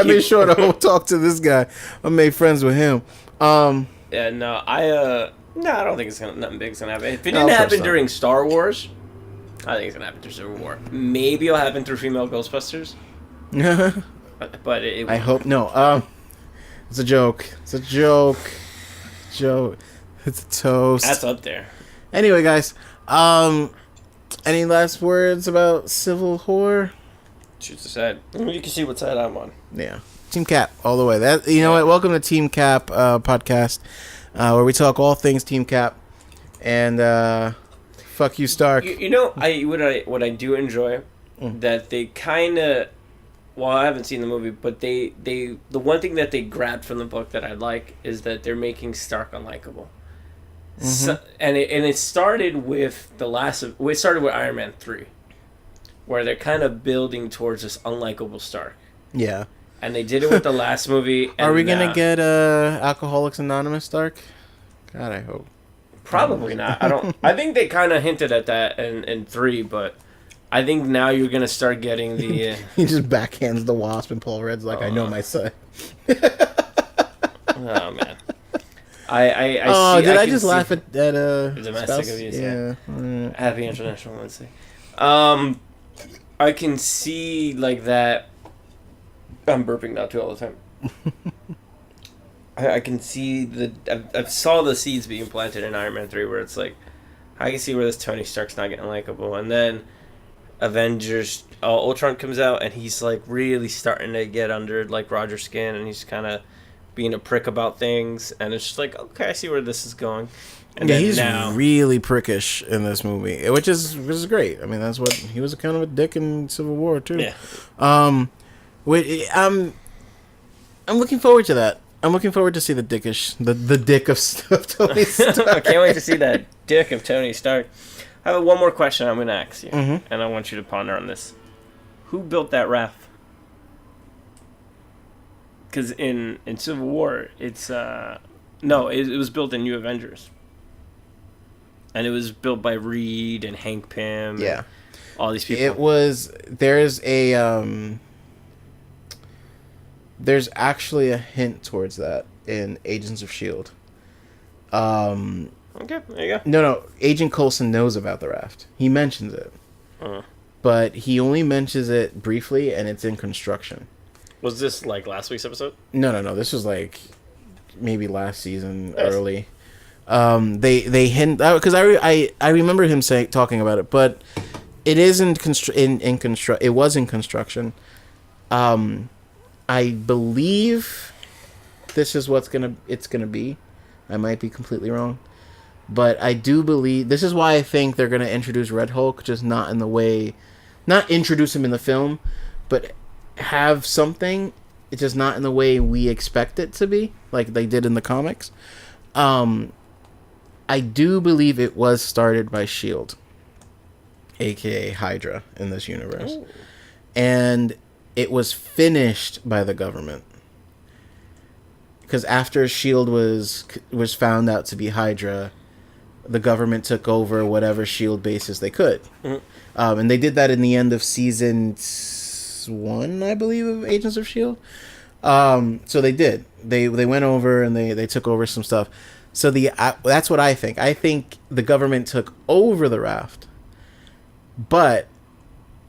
S2: made sure to talk to this guy. I made friends with him.
S1: Yeah, no, I don't think nothing big's gonna happen. If it didn't happen during Star Wars, I think it's gonna happen through Civil War. Maybe it'll happen through female Ghostbusters. but
S2: I hope no. It's a joke. It's a joke. It's a toast.
S1: That's up there.
S2: Anyway, guys, any last words about Civil War?
S1: Shoots aside. You can see what side I'm on.
S2: Yeah, Team Cap all the way. That what? Welcome to Team Cap podcast, where we talk all things Team Cap, and fuck you, Stark.
S1: What I do enjoy that they kind of. Well, I haven't seen the movie, but the one thing that they grabbed from the book that I like is that they're making Stark unlikable. So, and it started with it started with Iron Man 3, where they're kind of building towards this unlikable Stark.
S2: Yeah.
S1: And they did it with the last movie.
S2: Are we gonna get Alcoholics Anonymous Stark? God, I hope.
S1: Probably not. I think they kind of hinted at that in 3, but I think now you're gonna start getting the.
S2: He just backhands the Wasp, and Paul Rudd's like, "I know my son."
S1: Oh man. I
S2: just laugh at
S1: domestic abuse? Yeah. Happy International Wednesday. I can see like that. I'm burping now too all the time. I can see I saw the seeds being planted in Iron Man 3, where it's like, I can see where this Tony Stark's not getting likable, and then Avengers Ultron comes out, and he's like really starting to get under like Roger's skin, and he's kind of being a prick about things, and it's just like, okay, I see where this is going. And
S2: yeah, he's really prickish in this movie, which is great. I mean, that's what he was kind of a dick in Civil War too.
S1: Yeah.
S2: I'm looking forward to that. I'm looking forward to see the dick of Tony Stark.
S1: I can't wait to see that dick of Tony Stark. I have one more question I'm going to ask you, and I want you to ponder on this. Who built that raft? Because in Civil War, it's it was built in New Avengers, and it was built by Reed and Hank Pym.
S2: Yeah,
S1: and all these people.
S2: It was. There's actually a hint towards that in Agents of S.H.I.E.L.D.
S1: Okay, there you go.
S2: No, Agent Coulson knows about the raft. He mentions it, but he only mentions it briefly, and it's in construction.
S1: Was this like last week's episode?
S2: No. This was like maybe last season early. They hint because I remember him talking about it, but it is in construction. It was in construction. I believe this is it's gonna be. I might be completely wrong, but I do believe this is why I think they're gonna introduce Red Hulk, just not in the way, not introduce him in the film, but have something. It's just not in the way we expect it to be, like they did in the comics. I do believe it was started by S.H.I.E.L.D., aka Hydra in this universe. Ooh. And it was finished by the government. Because after S.H.I.E.L.D. was found out to be Hydra, the government took over whatever S.H.I.E.L.D. bases they could. Mm-hmm. And they did that in the end of season 1, I believe, of Agents of S.H.I.E.L.D. So they did. They went over and they took over some stuff. So that's what I think. I think the government took over the raft, but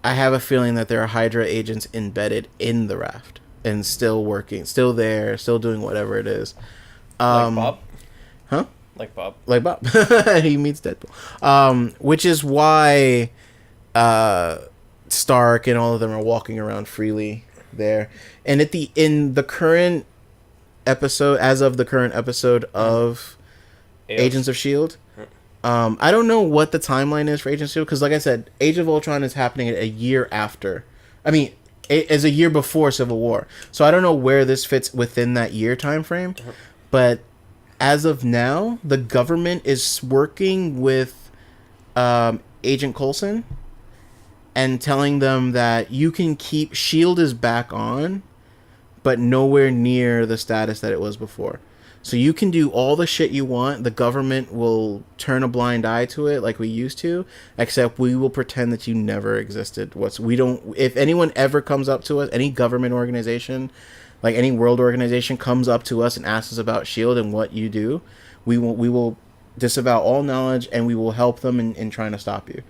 S2: I have a feeling that there are Hydra agents embedded in the raft and still working, still there, still doing whatever it is.
S1: Like Bob?
S2: Huh?
S1: Like Bob.
S2: Like Bob. He meets Deadpool. Which is why Stark and all of them are walking around freely there. And in the current episode, as of the current episode of Agents of S.H.I.E.L.D., I don't know what the timeline is for Agents of S.H.I.E.L.D., because like I said, Age of Ultron is happening a year after. I mean, it's a year before Civil War. So I don't know where this fits within that year time frame. But as of now, the government is working with Agent Coulson and telling them that you can keep S.H.I.E.L.D. is back on, but nowhere near the status that it was before. So you can do all the shit you want. The government will turn a blind eye to it like we used to, except we will pretend that you never existed. If anyone ever comes up to us, any government organization, like any world organization comes up to us and asks us about S.H.I.E.L.D. and what you do, we will disavow all knowledge and we will help them in trying to stop you.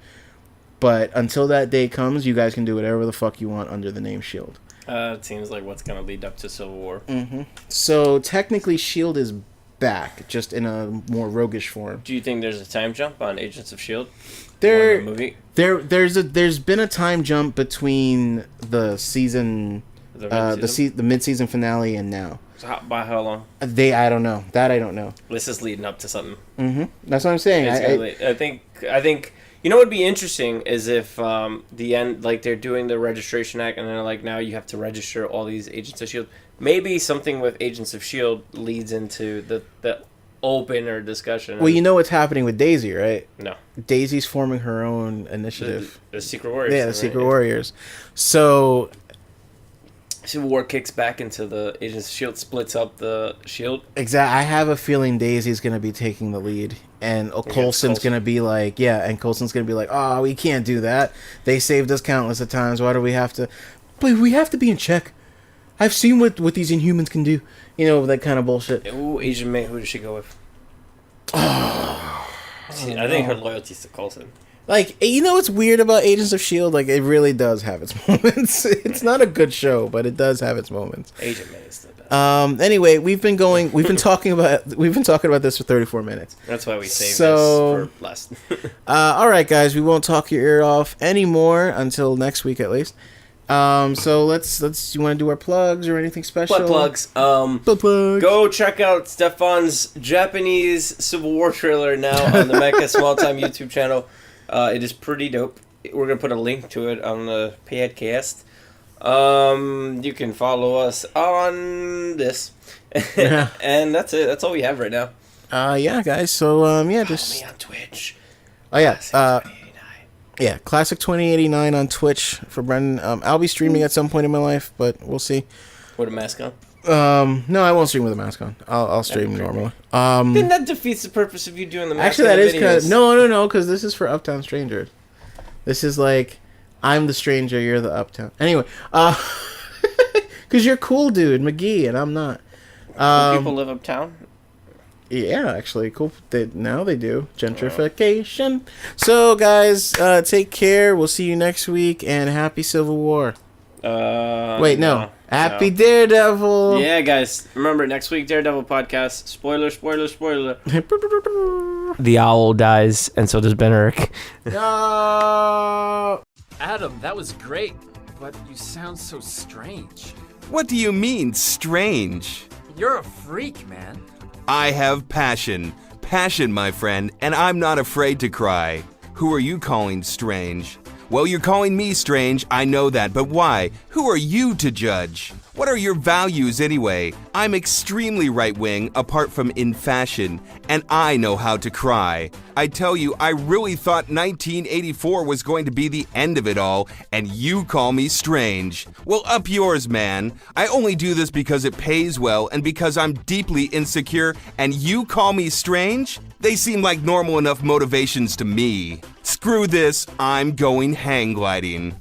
S2: But until that day comes, you guys can do whatever the fuck you want under the name S.H.I.E.L.D.
S1: It seems like what's going to lead up to Civil War.
S2: Mm-hmm. So technically S.H.I.E.L.D. is back, just in a more roguish form.
S1: Do you think there's a time jump on Agents of S.H.I.E.L.D.?
S2: There's been a time jump between the season, the mid-season finale and now.
S1: So by how long?
S2: I don't know. That I don't know.
S1: This is leading up to something.
S2: Mm-hmm. That's what I'm saying.
S1: I think you know what would be interesting is if the end, like they're doing the Registration Act and they're like, now you have to register all these Agents of S.H.I.E.L.D. Maybe something with Agents of S.H.I.E.L.D. leads into the open or discussion.
S2: Well, you know what's happening with Daisy, right?
S1: No.
S2: Daisy's forming her own initiative.
S1: The Secret Warriors.
S2: Yeah, the Secret Warriors. So
S1: Civil War kicks back into the Agents of S.H.I.E.L.D., splits up the S.H.I.E.L.D.
S2: Exactly. I have a feeling Daisy's going to be taking the lead. And Coulson's going to be like, oh, we can't do that. They saved us countless of times. Why do we have to? But we have to be in check. I've seen what these Inhumans can do. You know, that kind of bullshit.
S1: Ooh, Asian May, who does she go with? I think her loyalty's to Coulson.
S2: Like, you know what's weird about Agents of S.H.I.E.L.D.? Like, it really does have its moments. It's not a good show, but it does have its moments.
S1: Agent May is the best.
S2: Anyway, we've been talking about this for 34 minutes.
S1: That's why we saved this for last.
S2: All right, guys, we won't talk your ear off anymore until next week at least. So let's. You want to do our plugs or anything special?
S1: Plugs. Go check out Stefan's Japanese Civil War trailer now on the Mecha Smalltime YouTube channel. It is pretty dope. We're gonna put a link to it on the podcast. You can follow us on this, and that's it. That's all we have right now.
S2: Yeah, guys. So just
S1: follow me on Twitch.
S2: Oh yeah. Yeah, Classic 2089 on Twitch for Brendan. I'll be streaming at some point in my life, but we'll see.
S1: With a mask on?
S2: No, I won't stream with a mask on. I'll stream normally.
S1: Then that defeats the purpose of you doing the mask.
S2: Actually, that is kind of no, because this is for Uptown Strangers. This is like I'm the stranger, you're the Uptown. Anyway, because you're cool, dude, McGee, and I'm not.
S1: People live uptown.
S2: Yeah, actually, cool. Now they do. Gentrification. So, guys, take care. We'll see you next week, and happy Civil War. Wait, no. Happy Daredevil.
S1: Yeah, guys. Remember, next week, Daredevil podcast. Spoiler. The owl dies, and so does Ben Urich.
S2: No.
S6: Adam, that was great, but you sound so strange.
S3: What do you mean, strange?
S6: You're a freak, man.
S3: I have passion. Passion, my friend, and I'm not afraid to cry. Who are you calling strange? Well, you're calling me strange, I know that, but why? Who are you to judge? What are your values anyway? I'm extremely right-wing, apart from in fashion, and I know how to cry. I tell you, I really thought 1984 was going to be the end of it all, and you call me strange. Well, up yours, man. I only do this because it pays well and because I'm deeply insecure, and you call me strange? They seem like normal enough motivations to me. Screw this, I'm going hang gliding.